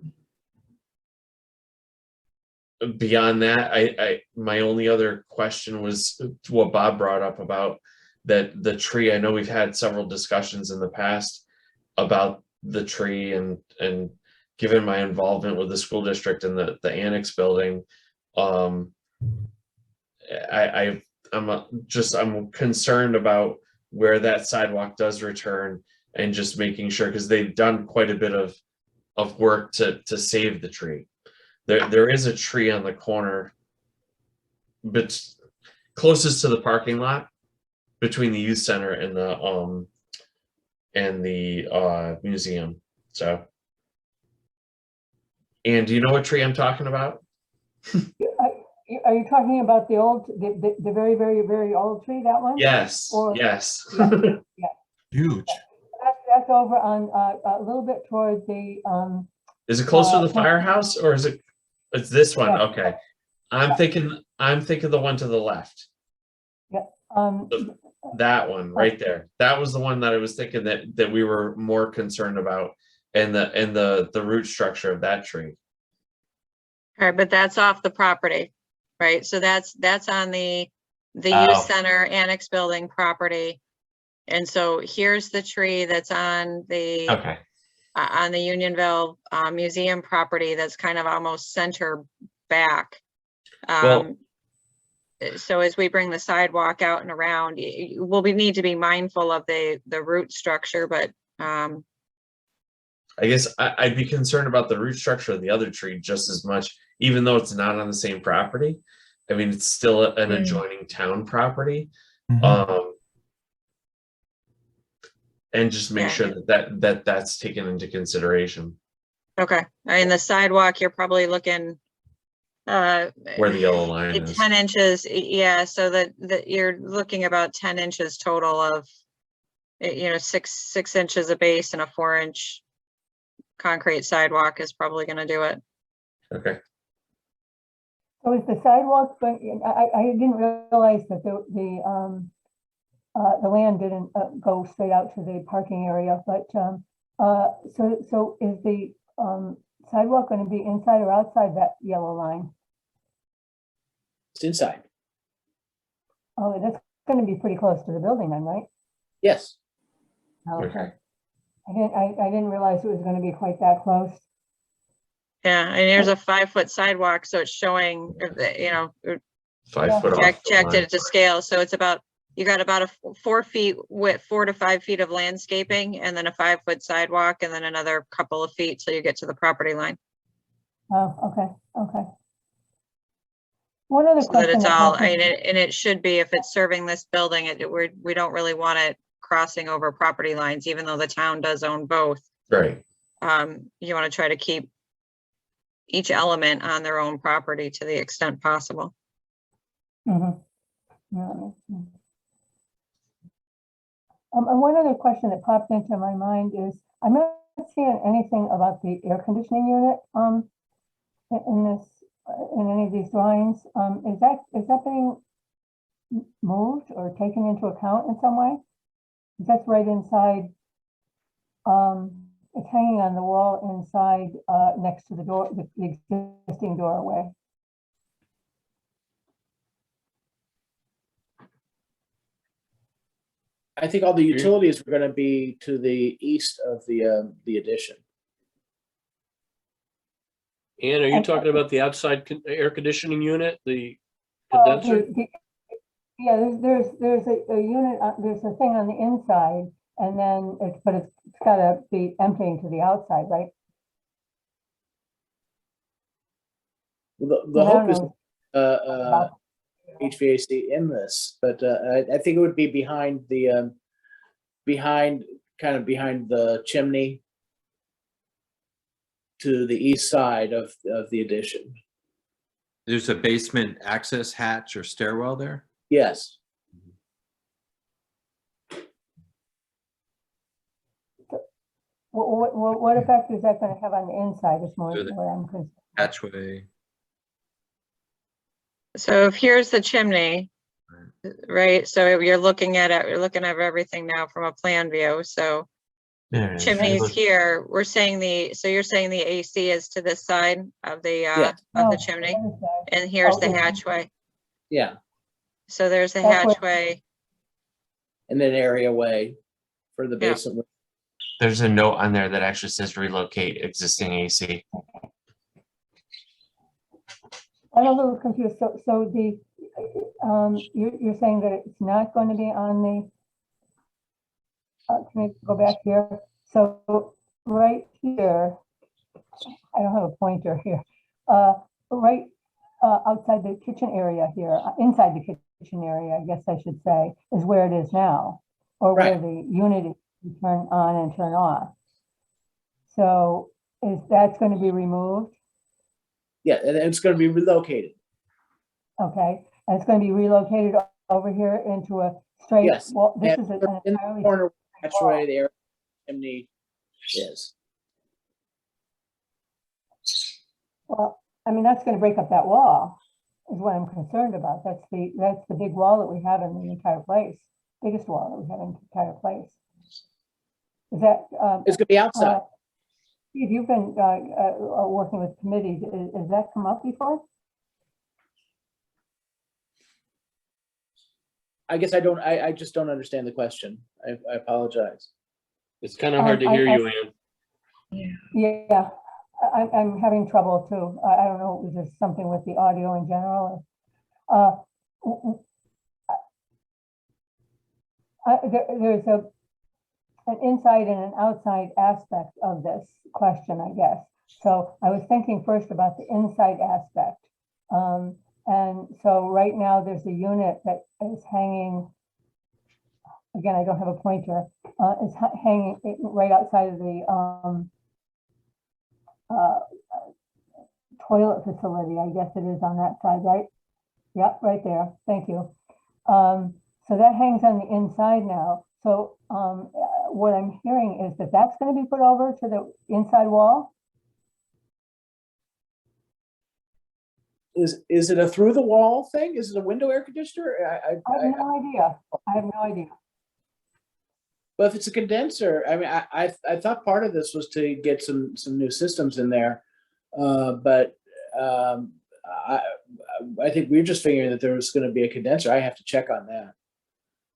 [SPEAKER 5] Beyond that, my only other question was what Bob brought up about that the tree. I know we've had several discussions in the past about the tree, and given my involvement with the school district and the annex building, I'm concerned about where that sidewalk does return, and just making sure, because they've done quite a bit of work to save the tree. There is a tree on the corner, but closest to the parking lot between the youth center and the museum. So, and do you know what tree I'm talking about?
[SPEAKER 8] Are you talking about the very, very, very old tree, that one?
[SPEAKER 5] Yes.
[SPEAKER 8] Or-
[SPEAKER 5] Yes.
[SPEAKER 8] Yeah.
[SPEAKER 3] Huge.
[SPEAKER 8] That's over on a little bit toward the
[SPEAKER 5] Is it closer to the firehouse, or is it? It's this one.
[SPEAKER 8] Yeah.
[SPEAKER 5] Okay. I'm thinking the one to the left. That one right there. That was the one that I was thinking that we were more concerned about, and the root structure of that tree.
[SPEAKER 1] All right, but that's off the property, right? So that's on the
[SPEAKER 5] Oh.
[SPEAKER 1] youth center annex building property. And so here's the tree that's on the
[SPEAKER 5] Okay.
[SPEAKER 1] Unionville museum property that's kind of almost center back.
[SPEAKER 5] Well-
[SPEAKER 1] So as we bring the sidewalk out and around, we need to be mindful of the root structure, but
[SPEAKER 5] I guess I'd be concerned about the root structure of the other tree just as much, even though it's not on the same property. I mean, it's still an adjoining town property.
[SPEAKER 3] Mhm.
[SPEAKER 5] And just make
[SPEAKER 1] Yeah.
[SPEAKER 5] sure that's taken into consideration
[SPEAKER 1] okay. And the sidewalk, you're probably looking
[SPEAKER 5] where the yellow line is.
[SPEAKER 1] 10 inches, yeah, so that you're looking about 10 inches total of, 6 inches of base, and a 4-inch concrete sidewalk is probably going to do it.
[SPEAKER 5] Okay.
[SPEAKER 8] So is the sidewalk, I didn't realize that the land didn't go straight out to the parking area, but so is the sidewalk going to be inside or outside that yellow line?
[SPEAKER 7] It's inside.
[SPEAKER 8] Oh, that's gonna be pretty close to the building then, right?
[SPEAKER 7] Yes.
[SPEAKER 8] Okay. I didn't realize it was gonna be quite that close.
[SPEAKER 1] Yeah, and there's a 5-foot sidewalk, so it's showing, you know,
[SPEAKER 5] 5 foot off.
[SPEAKER 1] checked
[SPEAKER 5] the line.
[SPEAKER 1] it to scale, so it's about, you got about a 4 feet width, 4 to 5 feet of landscaping, and then a 5-foot sidewalk, and then another couple of feet till you get to the property line.
[SPEAKER 8] Oh, okay. One other
[SPEAKER 1] So that
[SPEAKER 8] question.
[SPEAKER 1] it's
[SPEAKER 8] that
[SPEAKER 1] all,
[SPEAKER 8] popped
[SPEAKER 1] I
[SPEAKER 8] in-
[SPEAKER 1] mean, and it should be, if it's serving this building, we don't really want it crossing over property lines, even though the town does own both.
[SPEAKER 5] Right.
[SPEAKER 1] You want to try to keep each element on their own property to the extent possible.
[SPEAKER 8] Mhm. Yeah, that makes sense. And one other question that popped into my mind is, I'm not seeing anything about the air conditioning unit, in this, in any of these drawings. Is that being moved or taken into account in some way? 'Cause that's right inside, it's hanging on the wall inside, next to the door, the existing doorway.
[SPEAKER 7] I think all the utilities are gonna be to the east of the addition.
[SPEAKER 4] Ann, are you
[SPEAKER 8] And-
[SPEAKER 4] talking about the outside air conditioning unit, the
[SPEAKER 8] Oh,
[SPEAKER 4] condenser?
[SPEAKER 8] Yeah, there's a unit, there's a thing on the inside, and then it's gotta be emptying to the outside, right?
[SPEAKER 7] The
[SPEAKER 8] I don't
[SPEAKER 7] hope is
[SPEAKER 8] know
[SPEAKER 7] uh,
[SPEAKER 8] about-
[SPEAKER 7] HVAC in this, but I think it would be behind the behind the chimney to the east side of the addition.
[SPEAKER 6] There's a basement access hatch or stairwell there?
[SPEAKER 7] Yes.
[SPEAKER 8] What effect is that gonna have on the inside is more
[SPEAKER 6] So the-
[SPEAKER 8] what I'm concerned.
[SPEAKER 6] Hatchway.
[SPEAKER 1] So if here's the chimney, right? So you're looking at it, you're looking at everything now from a plan view. So
[SPEAKER 5] There it is.
[SPEAKER 1] chimneys here, we're saying so you're saying the AC is to this side of the,
[SPEAKER 7] Yes.
[SPEAKER 1] of the
[SPEAKER 8] Oh,
[SPEAKER 1] chimney,
[SPEAKER 8] other side.
[SPEAKER 1] and here's the
[SPEAKER 8] Oh, yeah.
[SPEAKER 1] hatchway.
[SPEAKER 7] Yeah,
[SPEAKER 1] So there's the
[SPEAKER 8] That's what-
[SPEAKER 1] hatchway.
[SPEAKER 7] and then area way for the
[SPEAKER 1] Yeah.
[SPEAKER 7] basement.
[SPEAKER 5] There's a note on there that actually says relocate existing AC.
[SPEAKER 8] I'm a little confused. So the, you're saying that it's not going to be on the, can I go back here? So right here, I don't have a pointer here. Right outside the kitchen area here, inside the kitchen area, I guess I should say, is where it is now, or where
[SPEAKER 7] Right.
[SPEAKER 8] the unit is to turn on and turn off. So that's going to be removed?
[SPEAKER 7] Yeah, and it's gonna be relocated.
[SPEAKER 8] Okay, and it's going to be relocated over here into a straight
[SPEAKER 7] Yes,
[SPEAKER 8] wall. This
[SPEAKER 7] And
[SPEAKER 8] is an
[SPEAKER 7] in the
[SPEAKER 8] entirely,
[SPEAKER 7] corner hatchway, the area chimney is.
[SPEAKER 8] well, I mean, that's going to break up that wall, is what I'm concerned about. That's the big wall that we have in the entire place, biggest wall that we have in the entire place. Is that,
[SPEAKER 7] It's gonna be outside.
[SPEAKER 8] Steve, you've been working with committees, has that come up before?
[SPEAKER 7] I guess I just don't understand the question. I apologize.
[SPEAKER 4] It's kind of hard to hear you, Ann.
[SPEAKER 8] Yeah, I'm having trouble too. I don't know, is there something with the audio in general? There's an inside and an outside aspect of this question, I guess. So I was thinking first about the inside aspect. And so right now there's a unit that is hanging, again, I don't have a pointer, it's hanging right outside of the toilet facility, I guess it is on that side, right? Yep, right there. Thank you. So that hangs on the inside now. So what I'm hearing is that that's going to be put over to the inside wall?
[SPEAKER 7] Is it a through the wall thing? Is it a window air conditioner?
[SPEAKER 8] I have no idea. I have no idea.
[SPEAKER 7] But if it's a condenser, I mean, I thought part of this was to get some new systems in there. But I think we were just figuring that there was going to be a condenser. I have to check on that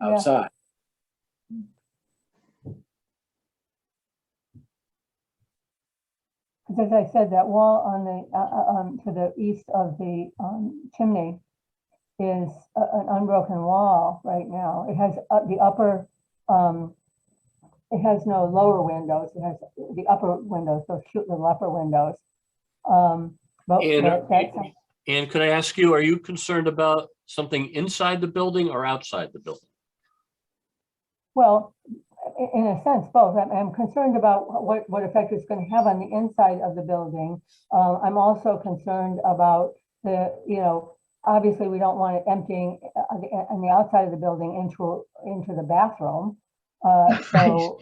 [SPEAKER 8] Yeah.
[SPEAKER 7] outside.
[SPEAKER 8] Because as I said, that wall on the, to the east of the chimney is an unbroken wall right now. It has the upper, it has no lower windows. It has the upper windows, those cute little upper windows. But that's,
[SPEAKER 4] And could I ask you, are you concerned about something inside the building or outside the building?
[SPEAKER 8] well, in a sense, both. I'm concerned about what effect it's going to have on the inside of the building. I'm also concerned about obviously we don't want it emptying on the outside of the building into the bathroom. So,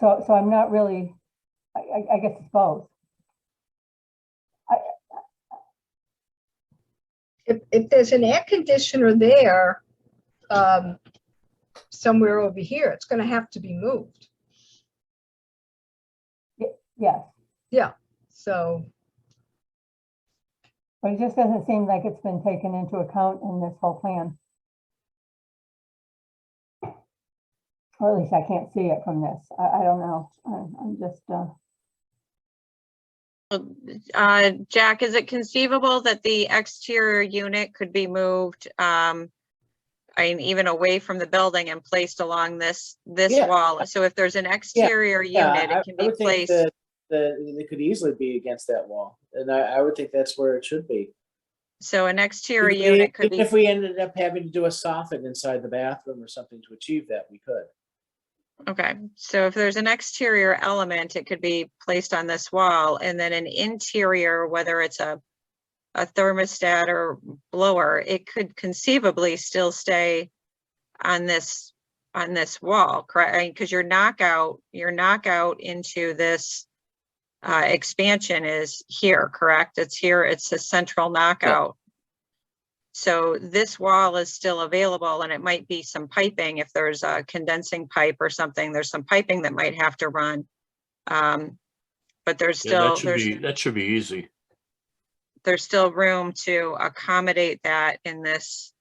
[SPEAKER 8] so I'm not really, I guess it's both.
[SPEAKER 2] If there's an air conditioner there, somewhere over here, it's gonna have to be moved.
[SPEAKER 8] Yes,
[SPEAKER 2] Yeah, so,
[SPEAKER 8] but it just doesn't seem like it's been taken into account in this whole plan. Or at least I can't see it from this. I don't know. I'm just,
[SPEAKER 1] Jack, is it conceivable that the exterior unit could be moved, even away from the building and placed along this
[SPEAKER 7] Yeah.
[SPEAKER 1] wall? So if there's an exterior unit, it can
[SPEAKER 7] I
[SPEAKER 1] be
[SPEAKER 7] would think
[SPEAKER 1] placed.
[SPEAKER 7] that it could easily be against that wall, and I would think that's where it should be.
[SPEAKER 1] So an exterior unit could
[SPEAKER 7] Even
[SPEAKER 1] be,
[SPEAKER 7] if we ended up having to do a soffit inside the bathroom or something to achieve that, we could.
[SPEAKER 1] okay. So if there's an exterior element, it could be placed on this wall, and then an interior, whether it's a thermostat or blower, it could conceivably still stay on this wall, correct? Because your knockout into this expansion is here, correct? It's here, it's a central knockout. So this wall is still available, and it might be some piping. If there's a condensing pipe or something, there's some piping that might have to run. But there's
[SPEAKER 4] Yeah,
[SPEAKER 1] still,
[SPEAKER 4] that should be easy.
[SPEAKER 1] there's still room to accommodate that in this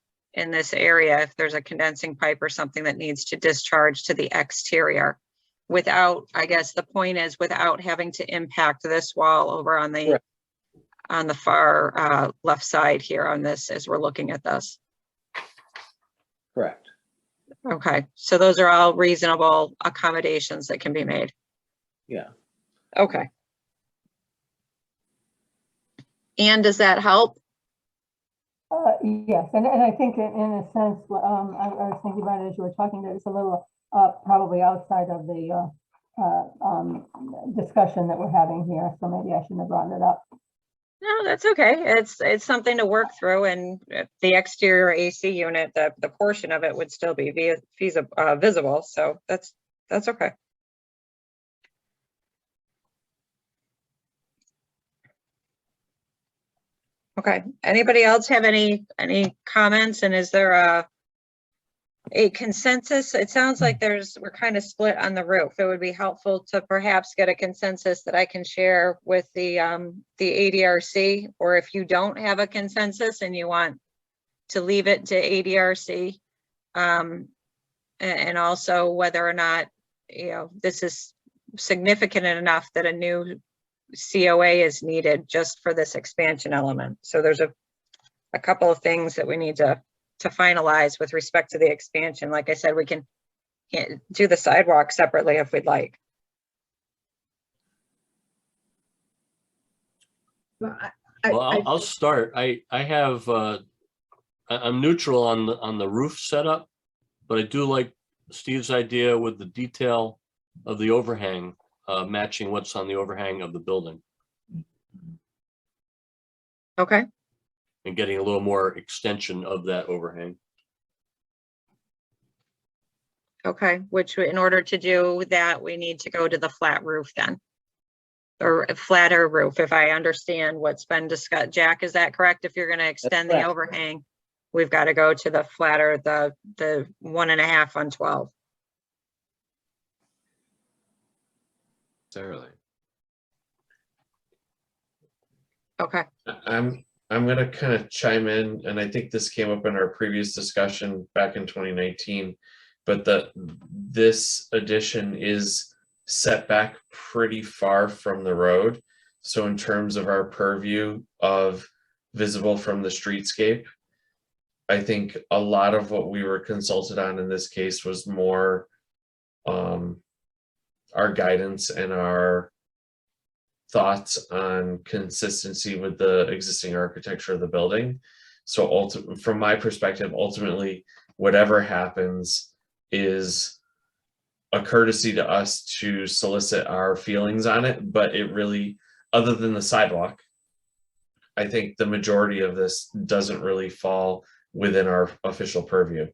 [SPEAKER 1] area if there's a condensing pipe or something that needs to discharge to the exterior without, I guess the point is, without having to impact this wall over on the
[SPEAKER 7] Correct.
[SPEAKER 1] on the far left side here on this as we're looking at this.
[SPEAKER 7] Correct.
[SPEAKER 1] Okay, so those are all reasonable accommodations that can be made.
[SPEAKER 7] Yeah.
[SPEAKER 1] Okay. And does that help?
[SPEAKER 8] yes, and I think in a sense, I was thinking about it as you were talking, that it's a little probably outside of the discussion that we're having here, so maybe I shouldn't have brought it up.
[SPEAKER 1] No, that's okay. It's something to work through, and the exterior AC unit, the portion of it would still be visible, so that's okay. Okay, anybody else have any comments, and is there a consensus? It sounds like we're kind of split on the roof. It would be helpful to perhaps get a consensus that I can share with the ADRC, or if you don't have a consensus and you want to leave it to ADRC, and also whether or not, this is significant enough that a new COA is needed just for this expansion element. So there's a couple of things that we need to finalize with respect to the expansion. Like I said, we can do the sidewalk separately if we'd like.
[SPEAKER 2] well,
[SPEAKER 4] Well, I'll start. I have, I'm neutral on the roof setup, but I do like Steve's idea with the detail of the overhang, matching what's on the overhang of the building
[SPEAKER 1] Okay.
[SPEAKER 4] and getting a little more extension of that overhang.
[SPEAKER 1] Okay, which in order to do that, we need to go to the flat roof then. Or a flatter roof, if I understand what's been discussed. Jack, is that correct? If you're going to extend the
[SPEAKER 7] correct.
[SPEAKER 1] overhang, we've got to go to the flatter, the 1.5 on 12.
[SPEAKER 6] Necessarily.
[SPEAKER 1] Okay,
[SPEAKER 5] I'm gonna kind of chime in, and I think this came up in our previous discussion back in 2019, but this addition is set back pretty far from the road. So in terms of our purview of visible from the streetscape, I think a lot of what we were consulted on in this case was more our guidance and our thoughts on consistency with the existing architecture of the building. So from my perspective, ultimately, whatever happens is a courtesy to us to solicit our feelings on it. But it really, other than the sidewalk, I think the majority of this doesn't really fall within our official purview.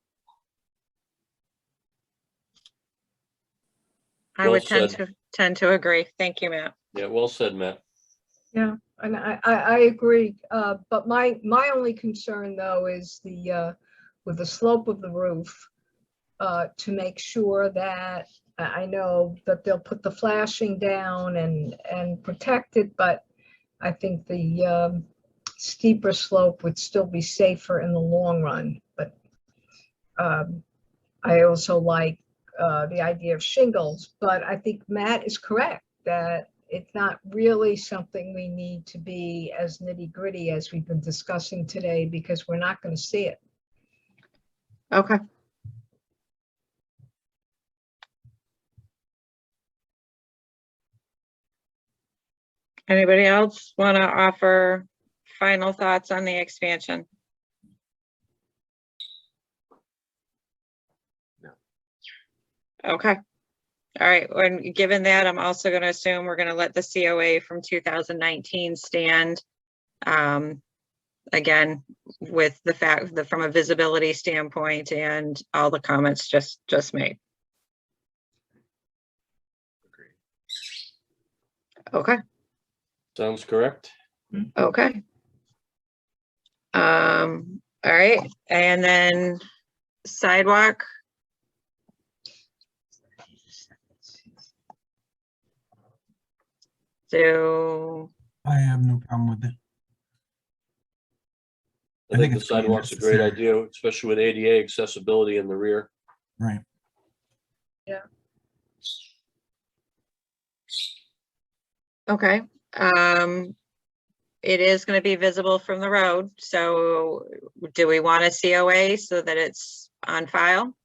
[SPEAKER 1] I
[SPEAKER 4] Well
[SPEAKER 1] would
[SPEAKER 4] said.
[SPEAKER 1] tend to agree. Thank you, Matt.
[SPEAKER 4] Yeah, well said, Matt.
[SPEAKER 2] Yeah, and I agree. But my only concern though is with the slope of the roof, to make sure that I know that they'll put the flashing down and protect it, but I think the steeper slope would still be safer in the long run. But I also like the idea of shingles, but I think Matt is correct that it's not really something we need to be as nitty gritty as we've been discussing today, because we're not going to see it.
[SPEAKER 1] Okay. Anybody else want to offer final thoughts on the expansion?
[SPEAKER 6] No.
[SPEAKER 1] Okay. All right. And given that, I'm also going to assume we're going to let the COA from 2019 stand. Again, with the fact that from a visibility standpoint and all the comments just made. Okay.
[SPEAKER 4] Sounds correct.
[SPEAKER 1] Okay. All right. And then sidewalk. So
[SPEAKER 3] I have no problem with it.
[SPEAKER 4] I think the sidewalk's a great idea, especially with ADA accessibility in the rear.
[SPEAKER 3] Right.
[SPEAKER 1] okay. It is going to be visible from the road. So do we want a COA so that it's on file?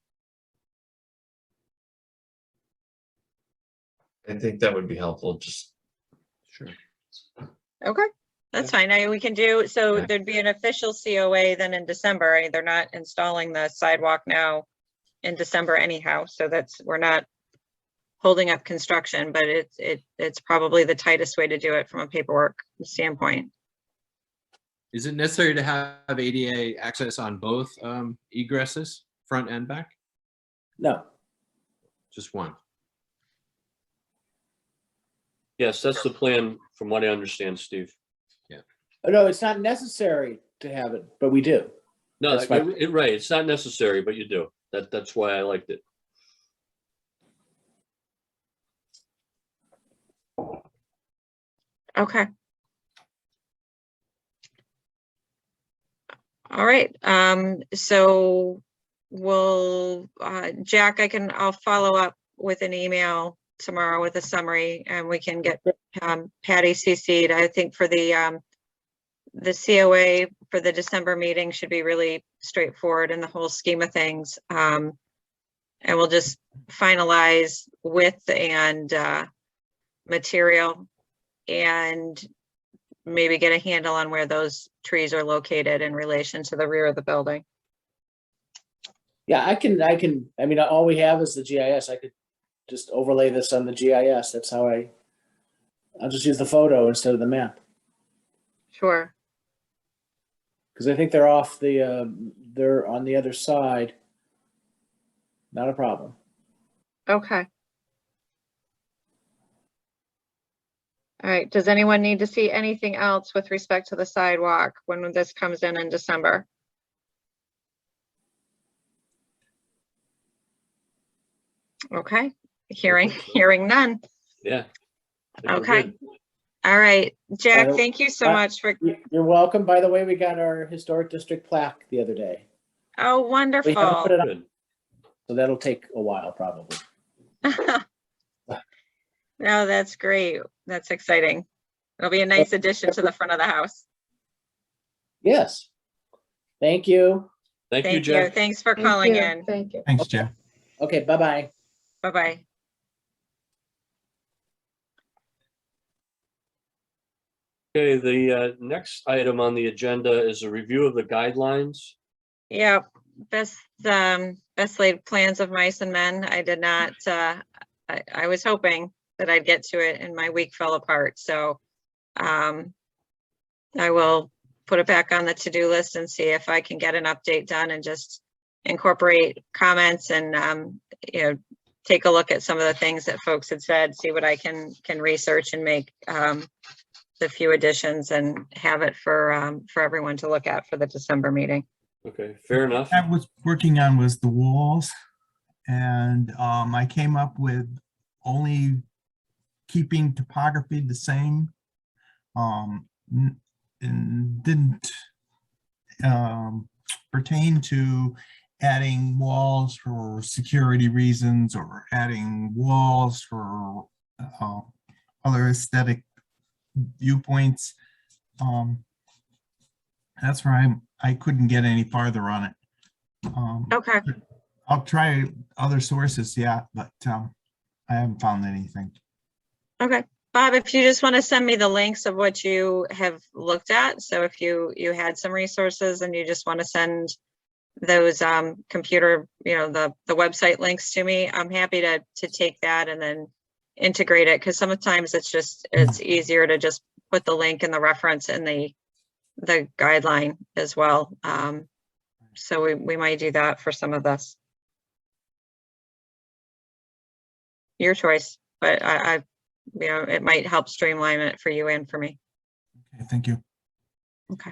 [SPEAKER 5] I think that would be helpful. Just
[SPEAKER 6] Sure.
[SPEAKER 1] Okay, that's fine. We can do, so
[SPEAKER 6] Okay.
[SPEAKER 1] there'd be an official COA then in December. They're not installing the sidewalk now in December anyhow. So we're not holding up construction, but it's probably the tightest way to do it from a paperwork standpoint.
[SPEAKER 6] Is it necessary to have ADA access on both egresses, front and back?
[SPEAKER 7] No,
[SPEAKER 6] Just one.
[SPEAKER 4] Yes, that's the plan, from what I understand, Steve.
[SPEAKER 7] oh, no, it's not necessary to have it, but we do.
[SPEAKER 4] No,
[SPEAKER 7] That's fine.
[SPEAKER 4] right. It's not necessary, but you do. That's why I liked it.
[SPEAKER 1] Okay. All right. So we'll, Jack, I'll follow up with an email tomorrow with a summary, and we can get Patty CC'd. I think for the COA for the December meeting should be really straightforward in the whole scheme of things. And we'll just finalize width and material and maybe get a handle on where those trees are located in relation to the rear of the building.
[SPEAKER 7] Yeah, I mean, all we have is the GIS. I could just overlay this on the GIS. That's how I'll just use the photo instead of the map.
[SPEAKER 1] Sure.
[SPEAKER 7] Because I think they're they're on the other side. Not a problem.
[SPEAKER 1] Okay. All right. Does anyone need to see anything else with respect to the sidewalk when this comes in December? Okay. Hearing none.
[SPEAKER 4] Yeah. I think we're
[SPEAKER 1] Okay.
[SPEAKER 4] good.
[SPEAKER 1] All right, Jack,
[SPEAKER 7] Well,
[SPEAKER 1] thank you so
[SPEAKER 7] I-
[SPEAKER 1] much for,
[SPEAKER 7] You're welcome. By the way, we got our historic district plaque the other day.
[SPEAKER 1] oh,
[SPEAKER 7] We haven't put
[SPEAKER 1] wonderful.
[SPEAKER 7] it on,
[SPEAKER 4] Good.
[SPEAKER 7] so that'll take a while probably.
[SPEAKER 1] No, that's great. That's exciting. It'll be a nice addition to the front of the house.
[SPEAKER 7] Yes. Thank you.
[SPEAKER 4] Thank you,
[SPEAKER 1] Thank you.
[SPEAKER 4] Jack.
[SPEAKER 1] Thanks for
[SPEAKER 2] Thank
[SPEAKER 1] calling
[SPEAKER 2] you,
[SPEAKER 1] in.
[SPEAKER 2] Thank you.
[SPEAKER 3] Thanks, Jeff.
[SPEAKER 7] Okay, bye-bye.
[SPEAKER 1] Bye-bye.
[SPEAKER 4] Okay, the next item on the agenda is a review of the guidelines.
[SPEAKER 1] Yeah, best laid plans of mice and men. I did not, I was hoping that I'd get to it and my week fell apart. So I will put it back on the to-do list and see if I can get an update done and just incorporate comments and, you know, take a look at some of the things that folks had said, see what I can research and make the few additions and have it for everyone to look at for the December meeting.
[SPEAKER 4] Okay, fair enough.
[SPEAKER 3] I was working on was the walls, and I came up with only keeping topography the same, and didn't pertain to adding walls for security reasons or adding walls for other aesthetic viewpoints. That's where I couldn't get any farther on it.
[SPEAKER 1] Okay.
[SPEAKER 3] I'll try other sources, yeah, but I haven't found anything.
[SPEAKER 1] Okay. Bob, if you just want to send me the links of what you have looked at. So if you had some resources and you just want to send those computer, you know, the website links to me, I'm happy to take that and then integrate it, because sometimes it's easier to just put the link and the reference in the guideline as well. So we might do that for some of this. Your choice, but I you know, it might help streamline it for you and for me.
[SPEAKER 3] Okay, thank you.
[SPEAKER 1] Okay.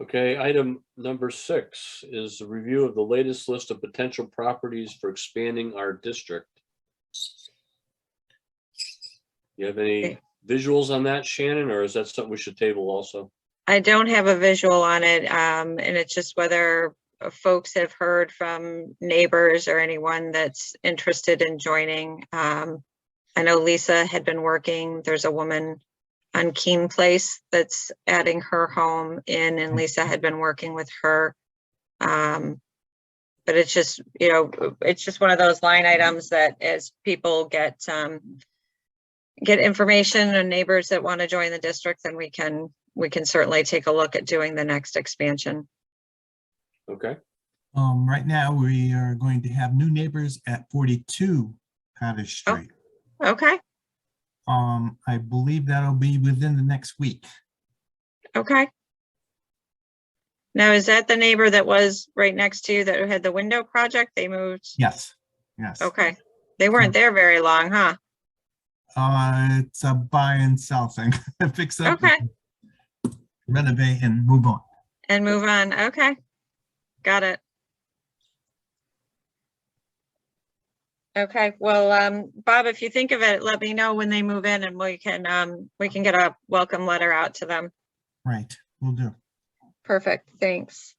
[SPEAKER 4] Okay, item number 6 is a review of the latest list of potential properties for expanding our district. You have any visuals on that, Shannon, or is that something we should table also?
[SPEAKER 1] I don't have a visual on it, and it's just whether folks have heard from neighbors or anyone that's interested in joining. I know Lisa had been working, there's a woman on Keene Place that's adding her home in, and Lisa had been working with her. But it's just, you know, it's just one of those line items that as people get information and neighbors that want to join the district, then we can certainly take a look at doing the next expansion.
[SPEAKER 4] Okay,
[SPEAKER 3] Right now, we are going to have new neighbors at 42 Cottage Street.
[SPEAKER 1] Okay,
[SPEAKER 3] I believe that'll be within the next week.
[SPEAKER 1] okay. Now, is that the neighbor that was right next to you that had the window project? They moved?
[SPEAKER 3] Yes, yes.
[SPEAKER 1] Okay, they weren't there very long, huh?
[SPEAKER 3] It's a buy and sell thing. Fix up,
[SPEAKER 1] Okay.
[SPEAKER 3] renovate, and move on.
[SPEAKER 1] And move on, okay. Got it. Okay, well, Bob, if you think of it, let me know when they move in and we can get a welcome letter out to them.
[SPEAKER 3] Right, we'll do.
[SPEAKER 1] Perfect, thanks.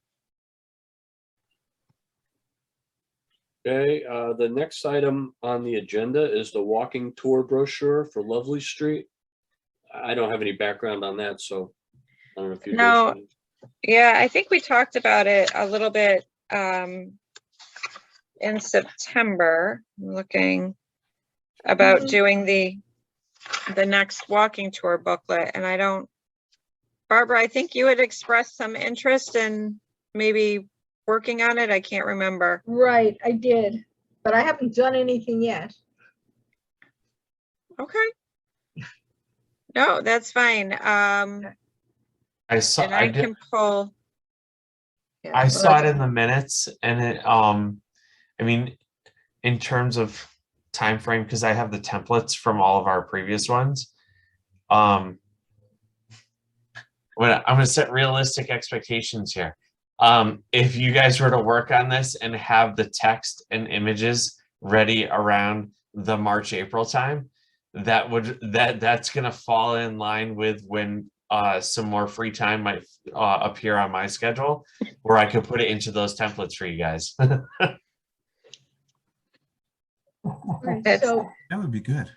[SPEAKER 4] okay, the next item on the agenda is the walking tour brochure for Lovely Street. I don't have any background on that, so I don't know if you do.
[SPEAKER 1] No.
[SPEAKER 4] Shannon.
[SPEAKER 1] Yeah, I think we talked about it a little bit in September, looking about doing the next walking tour booklet, and I don't, Barbara, I think you had expressed some interest in maybe working on it. I can't remember.
[SPEAKER 2] Right, I did, but I haven't done anything yet.
[SPEAKER 1] Okay. No, that's fine.
[SPEAKER 5] I saw,
[SPEAKER 1] And I
[SPEAKER 5] I did,
[SPEAKER 1] can pull. Yeah,
[SPEAKER 5] I
[SPEAKER 1] well,
[SPEAKER 5] saw it
[SPEAKER 1] that's-
[SPEAKER 5] in the minutes and it, I mean, in terms of time frame, because I have the templates from all of our previous ones. I'm gonna set realistic expectations here. If you guys were to work on this and have the text and images ready around the March, April time, that's gonna fall in line with when some more free time might appear on my schedule, where I could put it into those templates for you guys.
[SPEAKER 2] Alright,
[SPEAKER 1] That's-
[SPEAKER 2] so,
[SPEAKER 3] That would be good.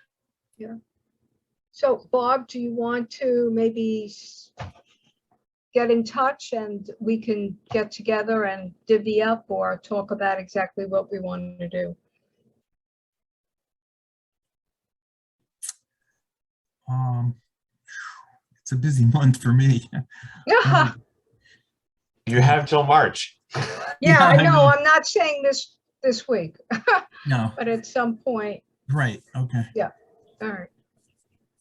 [SPEAKER 2] so Bob, do you want to maybe get in touch and we can get together and divvy up or talk about exactly what we want to do?
[SPEAKER 3] It's a busy month for me.
[SPEAKER 2] Yeah,
[SPEAKER 5] You have till March.
[SPEAKER 2] yeah, I
[SPEAKER 3] I
[SPEAKER 2] know.
[SPEAKER 3] know.
[SPEAKER 2] I'm not saying this week,
[SPEAKER 3] No,
[SPEAKER 2] but at some point.
[SPEAKER 3] right, okay.
[SPEAKER 2] All right.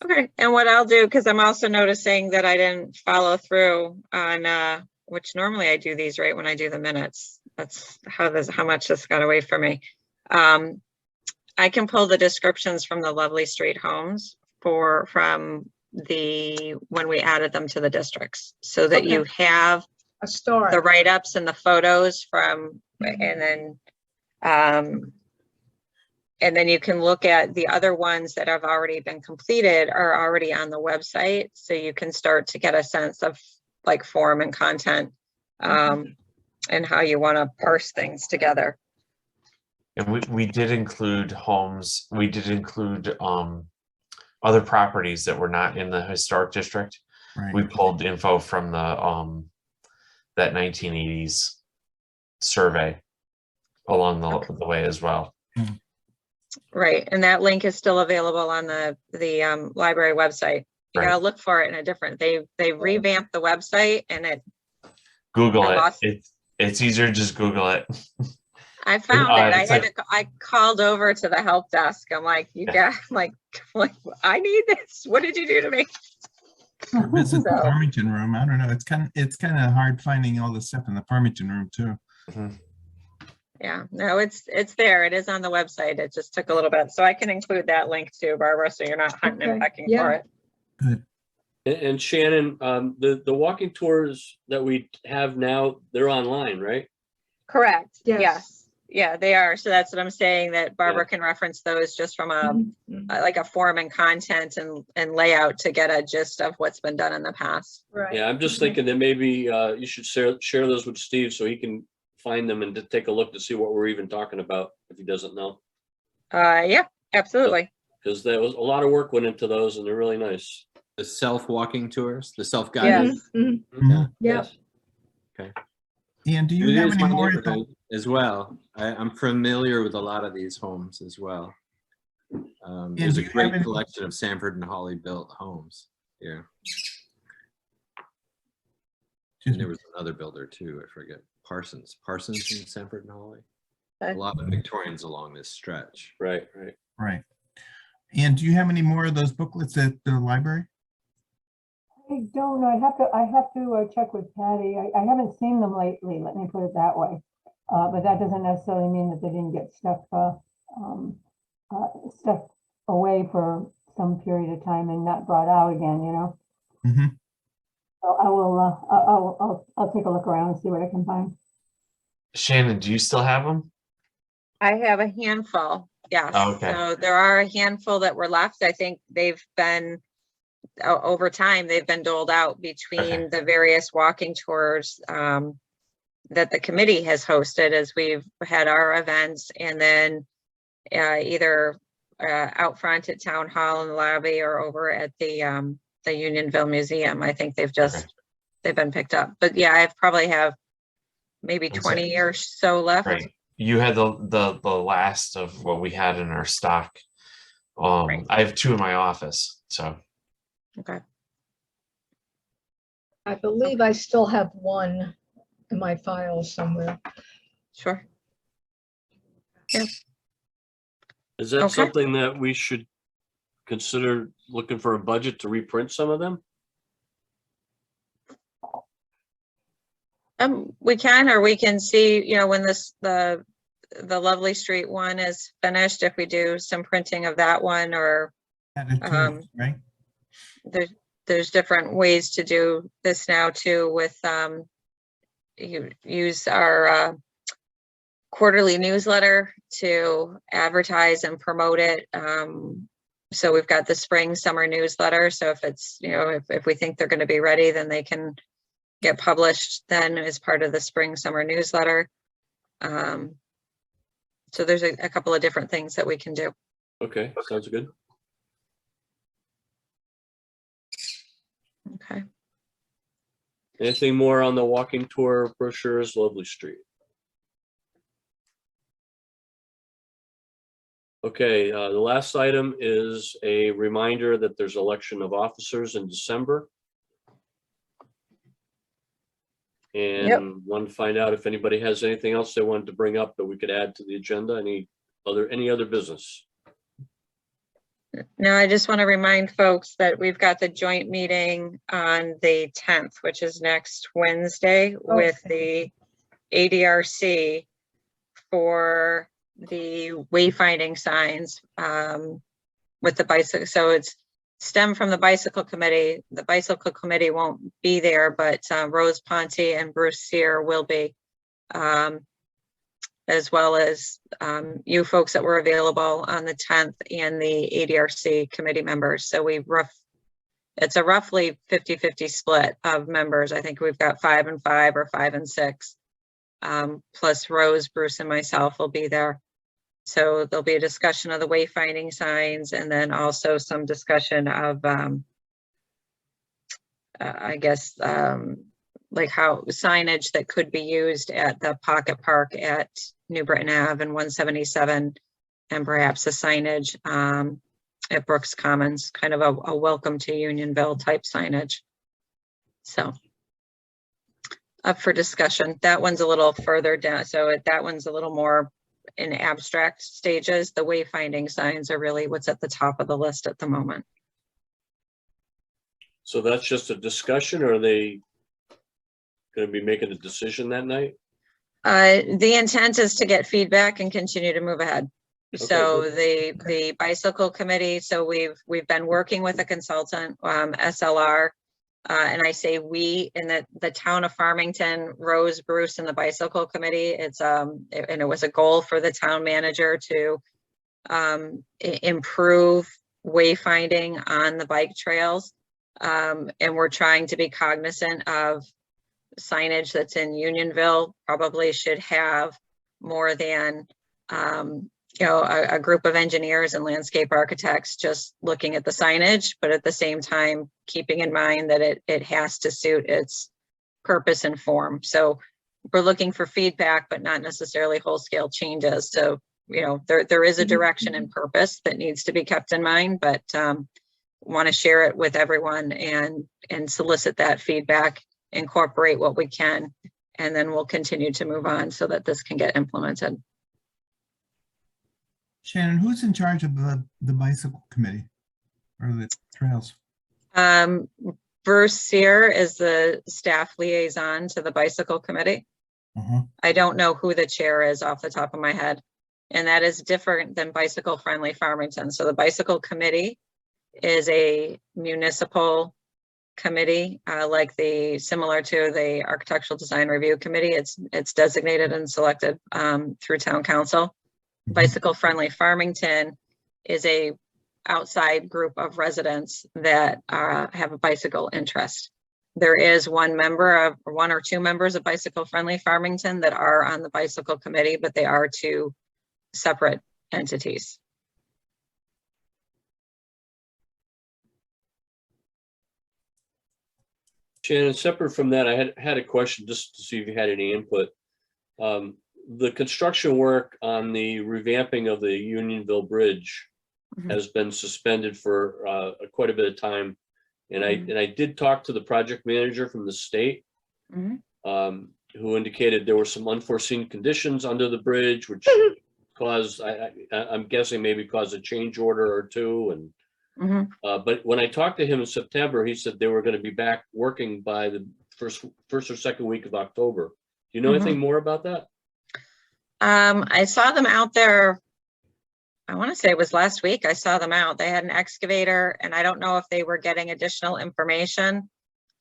[SPEAKER 1] Okay, and what I'll do, because I'm also noticing that I didn't follow through on, which normally I do these right when I do the minutes. That's how much this got away from me. I can pull the descriptions from the Lovely Street homes from when we added them to the districts, so that you
[SPEAKER 2] Okay.
[SPEAKER 1] have
[SPEAKER 2] A start.
[SPEAKER 1] the write-ups and the photos from, and then you can look at the other ones that have already been completed are already on the website. So you can start to get a sense of like form and content, and how you want to parse things together.
[SPEAKER 5] And we did include homes, we did include other properties that were not in the historic district. We
[SPEAKER 3] Right.
[SPEAKER 5] pulled info from the that 1980s survey along the way as well.
[SPEAKER 1] Right, and that link is still available on the library website. You
[SPEAKER 5] Right.
[SPEAKER 1] gotta look for it in a different, they revamped the website and
[SPEAKER 5] Google
[SPEAKER 1] I
[SPEAKER 5] it.
[SPEAKER 1] lost-
[SPEAKER 5] It's easier to just Google it.
[SPEAKER 1] I found it.
[SPEAKER 5] it's
[SPEAKER 1] I called over to the help desk. I'm like, I need this. What did you do to me?
[SPEAKER 3] Visit the
[SPEAKER 1] So-
[SPEAKER 3] Farmington room. I don't know. It's kind of hard finding all this stuff in the Farmington room too.
[SPEAKER 5] Mhm.
[SPEAKER 1] Yeah, no, it's there. It is on the website. It just took a little bit. So I can include that link too, Barbara, so you're not hunting and
[SPEAKER 2] Okay,
[SPEAKER 1] pecking
[SPEAKER 2] yeah.
[SPEAKER 1] for it.
[SPEAKER 3] Good.
[SPEAKER 4] And Shannon, the walking tours that we have now, they're online, right?
[SPEAKER 1] Correct.
[SPEAKER 2] Yes.
[SPEAKER 1] Yes. Yeah, they are. So that's what I'm saying, that Barbara can reference those just from like a form and content and layout to get a gist of what's been done in the past.
[SPEAKER 2] Right.
[SPEAKER 4] Yeah, I'm just thinking that maybe you should share those with Steve so he can find them and to take a look to see what we're even talking about if he doesn't know.
[SPEAKER 1] Yeah, absolutely.
[SPEAKER 4] Because there was a lot of work went into those and they're really nice.
[SPEAKER 6] The self-walking tours, the self-guided.
[SPEAKER 1] Yes.
[SPEAKER 2] Mhm.
[SPEAKER 3] Mhm.
[SPEAKER 2] Yeah.
[SPEAKER 3] And do you
[SPEAKER 6] It
[SPEAKER 3] have
[SPEAKER 6] is
[SPEAKER 3] any
[SPEAKER 6] my
[SPEAKER 3] more?
[SPEAKER 6] neighborhood as well. I'm familiar with a lot of these homes as well. There's
[SPEAKER 3] do
[SPEAKER 6] a
[SPEAKER 3] you have
[SPEAKER 6] great
[SPEAKER 3] any-
[SPEAKER 6] collection of Sanford and Holly built homes here. And there was another builder too, I forget, Parsons in Sanford and Holly. A
[SPEAKER 1] Okay.
[SPEAKER 6] lot of Victorians along this stretch.
[SPEAKER 4] Right.
[SPEAKER 3] Right. And do you have any more of those booklets at the library?
[SPEAKER 8] I don't know. I have to check with Patty. I haven't seen them lately, let me put it that way. But that doesn't necessarily mean that they didn't get stuck away for some period of time and not brought out again, you know?
[SPEAKER 3] Mm-hmm.
[SPEAKER 8] So I will, I'll take a look around and see what I can find.
[SPEAKER 5] Shannon, do you still have them?
[SPEAKER 1] I have a handful. Yes.
[SPEAKER 5] Oh, okay.
[SPEAKER 1] So there are a handful that were left. I think they've been over time, they've been doled out between the various walking tours that the committee has hosted as we've had our events, and then either out front at Town Hall in the lobby or over at the Unionville Museum. I think they've been picked up. But yeah, I probably have maybe
[SPEAKER 5] That's
[SPEAKER 1] 20 or so left.
[SPEAKER 5] Right. You had the last of what we had in our stock.
[SPEAKER 1] Right.
[SPEAKER 5] I have two in my office, so.
[SPEAKER 1] Okay.
[SPEAKER 2] I believe I still have one in my file somewhere.
[SPEAKER 1] Sure.
[SPEAKER 4] Is that
[SPEAKER 1] Okay.
[SPEAKER 4] something that we should consider looking for a budget to reprint some of them?
[SPEAKER 1] We can, or we can see, you know, when the Lovely Street one is finished, if we do some printing of that one, or
[SPEAKER 3] Right?
[SPEAKER 1] there's different ways to do this now too with you use our quarterly newsletter to advertise and promote it. So we've got the spring, summer newsletter. So if it's, if we think they're going to be ready, then they can get published then as part of the spring, summer newsletter. So there's a couple of different things that we can do.
[SPEAKER 4] Okay, sounds good.
[SPEAKER 1] Okay.
[SPEAKER 4] Anything more on the walking tour brochures, Lovely Street? Okay, the last item is a reminder that there's election of officers in December. And want to find out if anybody has anything else they wanted to bring up that we could add to the agenda. Any other business?
[SPEAKER 1] No, I just want to remind folks that we've got the joint meeting on the 10th, which is next Wednesday, with the ADRC for the wayfinding signs with the bicycle. So it's stemmed from the bicycle committee. The bicycle committee won't be there, but Rose Ponte and Bruce Sear will be, as well as you folks that were available on the 10th and the ADRC committee members. So it's a roughly 50-50 split of members. I think we've got 5 and 5 or 5 and 6, plus Rose, Bruce, and myself will be there. So there'll be a discussion of the wayfinding signs, and then also some discussion of, I guess, like how signage that could be used at the Pocket Park at New Britain Ave and 177, and perhaps a signage at Brooks Commons, kind of a welcome to Unionville type signage. So up for discussion. That one's a little further down. So that one's a little more in abstract stages. The wayfinding signs are really what's at the top of the list at the moment.
[SPEAKER 4] So that's just a discussion, or are they going to be making a decision that night?
[SPEAKER 1] The intent is to get feedback and continue to move ahead.
[SPEAKER 4] Okay,
[SPEAKER 1] So
[SPEAKER 4] good.
[SPEAKER 1] the bicycle committee, so we've been working with a consultant, SLR, and I say we in the town of Farmington, Rose, Bruce, and the bicycle committee. It's and it was a goal for the town manager to improve wayfinding on the bike trails, and we're trying to be cognizant of signage that's in Unionville. Probably should have more than a group of engineers and landscape architects just looking at the signage, but at the same time keeping in mind that it has to suit its purpose and form. So we're looking for feedback, but not necessarily whole scale changes. So there is a direction and purpose that needs to be kept in mind, but want to share it with everyone and solicit that feedback, incorporate what we can, and then we'll continue to move on so that this can get implemented.
[SPEAKER 3] Shannon, who's in charge of the bicycle committee or the trails?
[SPEAKER 1] Bruce Sear is the staff liaison to the bicycle committee. I don't know who the chair is off the top of my head, and that is different than Bicycle Friendly Farmington. So the bicycle committee is a municipal committee, similar to the Architectural Design Review Committee. It's designated and selected through town council. Bicycle Friendly Farmington is a outside group of residents that have a bicycle interest. There is one or two members of Bicycle Friendly Farmington that are on the bicycle committee, but they are two separate entities.
[SPEAKER 4] Shannon, separate from that, I had a question just to see if you had any input. The construction work on the revamping of the Unionville Bridge has been suspended for quite a bit of time. And I did talk to the project manager from the state, who indicated there were some unforeseen conditions under the bridge, which caused, I'm guessing maybe caused a change order or two. And but when I talked to him in September, he said they were going to be back working by the first or second week of October. Do you know anything more about that?
[SPEAKER 1] I saw them out there. I want to say it was last week. I saw them out. They had an excavator, and I don't know if they were getting additional information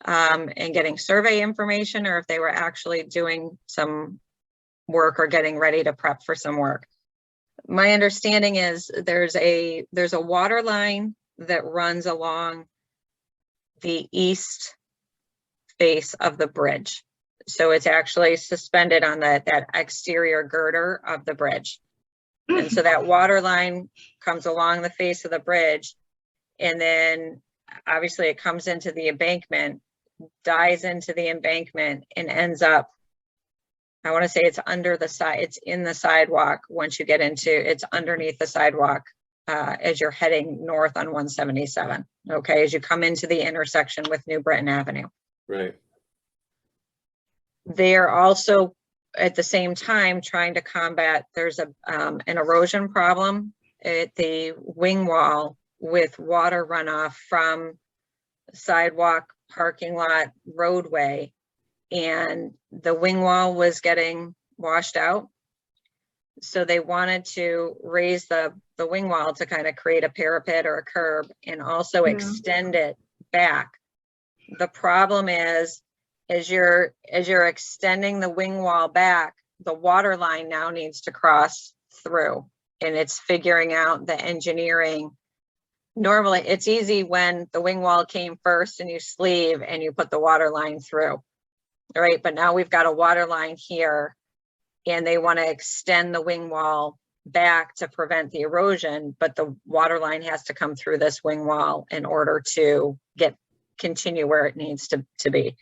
[SPEAKER 1] and getting survey information, or if they were actually doing some work or getting ready to prep for some work. My understanding is there's a water line that runs along the east face of the bridge. So it's actually suspended on that exterior girder of the bridge. And so that water line comes along the face of the bridge, and then obviously it comes into the embankment, dies into the embankment, and ends up, I want to say it's under the side, it's in the sidewalk. Once you get into, it's underneath the sidewalk as you're heading north on 177. Okay, as you come into the intersection with New Britain Avenue.
[SPEAKER 4] Right.
[SPEAKER 1] They're also at the same time trying to combat, there's an erosion problem at the wing wall with water runoff from sidewalk, parking lot, roadway, and the wing wall was getting washed out. So they wanted to raise the wing wall to kind of create a parapet or a curb and also extend it back. The problem is, as you're extending the wing wall back, the water line now needs to cross through, and it's figuring out the engineering. Normally it's easy when the wing wall came first and you sleeve and you put the water line through, right? But now we've got a water line here and they want to extend the wing wall back to prevent the erosion, but the water line has to come through this wing wall in order to continue where it needs to be.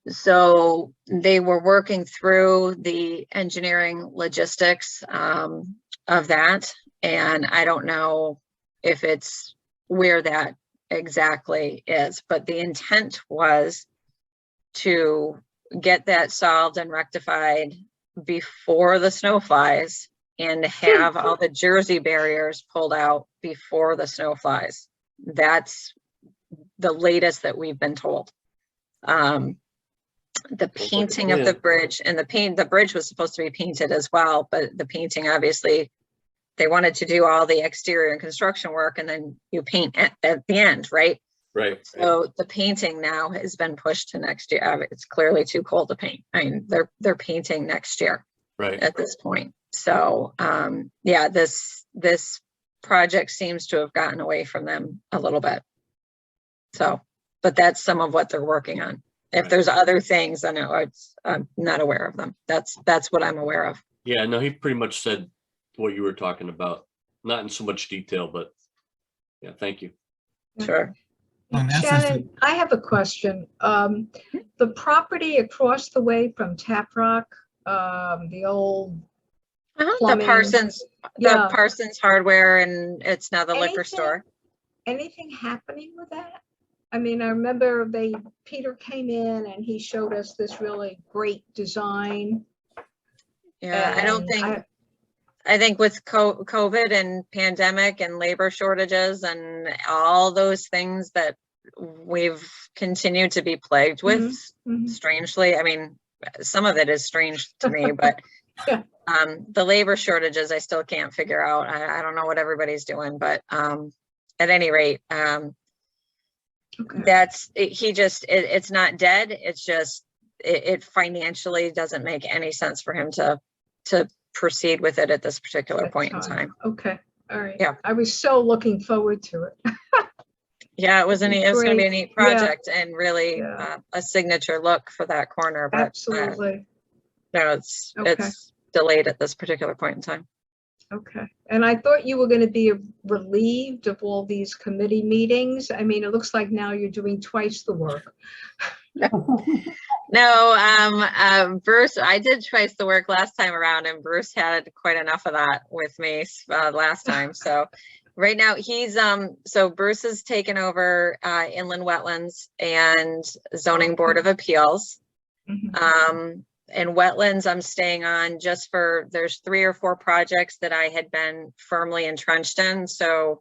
[SPEAKER 1] So they were working through the engineering logistics of that. And I don't know if it's where that exactly is, but the intent was to get that solved and rectified before the snow flies and have all the Jersey barriers pulled out before the snow flies. That's the latest that we've been told. The painting of the bridge and the bridge was supposed to be painted as well, but the painting, obviously they wanted to do all the exterior and construction work and then you paint at the end, right?
[SPEAKER 4] Right.
[SPEAKER 1] So the painting now has been pushed to next year. It's clearly too cold to paint. I mean, they're painting next year
[SPEAKER 4] Right.
[SPEAKER 1] at this point. So yeah, this project seems to have gotten away from them a little bit. So, but that's some of what they're working on. If
[SPEAKER 4] Right.
[SPEAKER 1] there's other things, I know I'm not aware of them. That's what I'm aware of.
[SPEAKER 4] Yeah, no, he pretty much said what you were talking about, not in so much detail, but yeah, thank you.
[SPEAKER 1] Sure.
[SPEAKER 3] In essence,
[SPEAKER 2] Shannon, I have a question. The property across the way from Tap Rock, the old
[SPEAKER 1] The
[SPEAKER 2] plumbing.
[SPEAKER 1] Parsons,
[SPEAKER 2] Yeah.
[SPEAKER 1] Parsons Hardware, and it's now the liquor store.
[SPEAKER 2] Anything happening with that? I mean, I remember Peter came in and he showed us this really great design.
[SPEAKER 1] Yeah, I don't
[SPEAKER 2] and
[SPEAKER 1] think, I think with COVID and pandemic and labor shortages and all those things that we've continued to be plagued with,
[SPEAKER 2] Mhm.
[SPEAKER 1] strangely, I mean, some of it is strange to me, but
[SPEAKER 2] Yeah.
[SPEAKER 1] the labor shortages, I still can't figure out. I don't know what everybody's doing, but at any rate,
[SPEAKER 2] Okay.
[SPEAKER 1] it's not dead. It's just, it financially doesn't make any sense for him to proceed with it at this particular
[SPEAKER 2] That
[SPEAKER 1] point in time.
[SPEAKER 2] Okay, all right.
[SPEAKER 1] Yeah.
[SPEAKER 2] I was so looking forward to it.
[SPEAKER 1] Yeah, it was going to be a
[SPEAKER 2] Great.
[SPEAKER 1] neat
[SPEAKER 2] Yeah.
[SPEAKER 1] project and really
[SPEAKER 2] Yeah.
[SPEAKER 1] a signature look for that corner, but
[SPEAKER 2] Absolutely.
[SPEAKER 1] no, it's
[SPEAKER 2] Okay.
[SPEAKER 1] delayed at this particular point in time.
[SPEAKER 2] Okay. And I thought you were going to be relieved of all these committee meetings. I mean, it looks like now you're doing twice the work.
[SPEAKER 1] No, Bruce, I did twice the work last time around, and Bruce had quite enough of that with me last time. So right now so Bruce has taken over inland wetlands and zoning board of appeals.
[SPEAKER 2] Mhm.
[SPEAKER 1] And wetlands, I'm staying on just there's 3 or 4 projects that I had been firmly entrenched in. So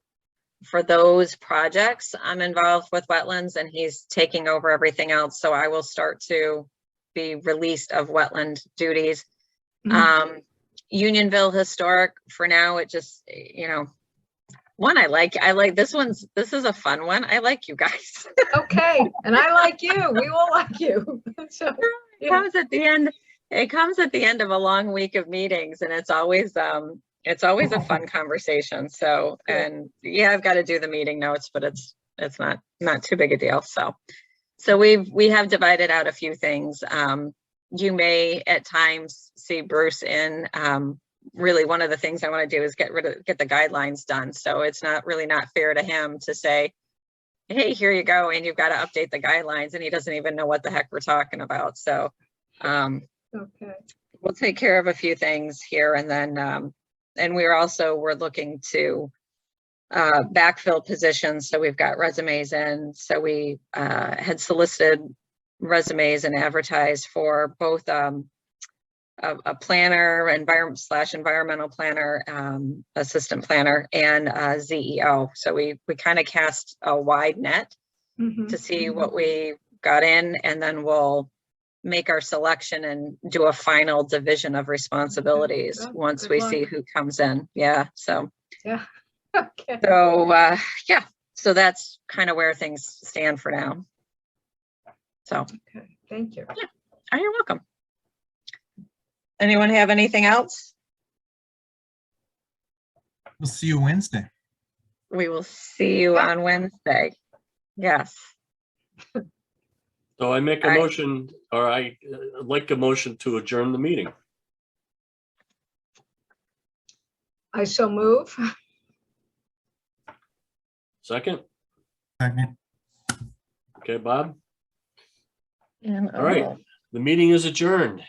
[SPEAKER 1] for those projects, I'm involved with wetlands and he's taking over everything else. So I will start to be released of wetland duties.
[SPEAKER 2] Mhm.
[SPEAKER 1] Unionville Historic, for now, it just, I like this is a fun one. I like you guys.
[SPEAKER 2] Okay. And I like you. We all like you. So, yeah.
[SPEAKER 1] Comes at the end It comes at the end of a long week of meetings and it's always a fun conversation. So,
[SPEAKER 2] Good.
[SPEAKER 1] and yeah, I've got to do the meeting notes, but it's not too big a deal. So we have divided out a few things. You may at times see Bruce in, really one of the things I want to do is get the guidelines done. So it's not fair to him to say, hey, here you go. And you've got to update the guidelines. And he doesn't even know what the heck we're talking about. So,
[SPEAKER 2] Okay.
[SPEAKER 1] we'll take care of a few things here. And then, and we're looking to backfill positions. So we've got resumes in. So we had solicited resumes and advertised for both a planner, environmental planner, assistant planner, and ZEO. So we kind of cast a wide net
[SPEAKER 2] Mhm,
[SPEAKER 1] to see
[SPEAKER 2] mhm.
[SPEAKER 1] what we got in, and then we'll make our selection and do a final division of responsibilities
[SPEAKER 2] Well,
[SPEAKER 1] once
[SPEAKER 2] good
[SPEAKER 1] we
[SPEAKER 2] luck.
[SPEAKER 1] see who comes in. Yeah. So,
[SPEAKER 2] Yeah. Okay.
[SPEAKER 1] yeah, so that's kind of where things stand for now. So,
[SPEAKER 2] Okay. Thank you.
[SPEAKER 1] oh, you're welcome. Anyone have anything else?
[SPEAKER 3] We'll see you Wednesday.
[SPEAKER 1] We will see you on Wednesday. Yes.
[SPEAKER 4] So I make a
[SPEAKER 1] Aye.
[SPEAKER 4] motion, or I like a motion to adjourn the meeting.
[SPEAKER 2] I so move.
[SPEAKER 4] Second?
[SPEAKER 3] Second.
[SPEAKER 4] Okay, Bob?
[SPEAKER 1] And,
[SPEAKER 4] All right. The meeting is adjourned.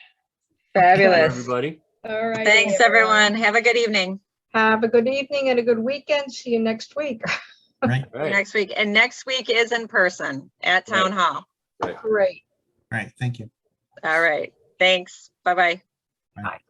[SPEAKER 1] Fabulous.
[SPEAKER 4] Everybody.
[SPEAKER 2] All right.
[SPEAKER 1] Thanks, everyone. Have a good evening.
[SPEAKER 2] Have a good evening and a good weekend. See you next week.
[SPEAKER 3] Right.
[SPEAKER 4] All right.
[SPEAKER 1] Next week. And next week is in person at Town Hall.
[SPEAKER 2] Great.
[SPEAKER 3] Right. Thank you.
[SPEAKER 1] All right. Thanks. Bye-bye.
[SPEAKER 2] Bye.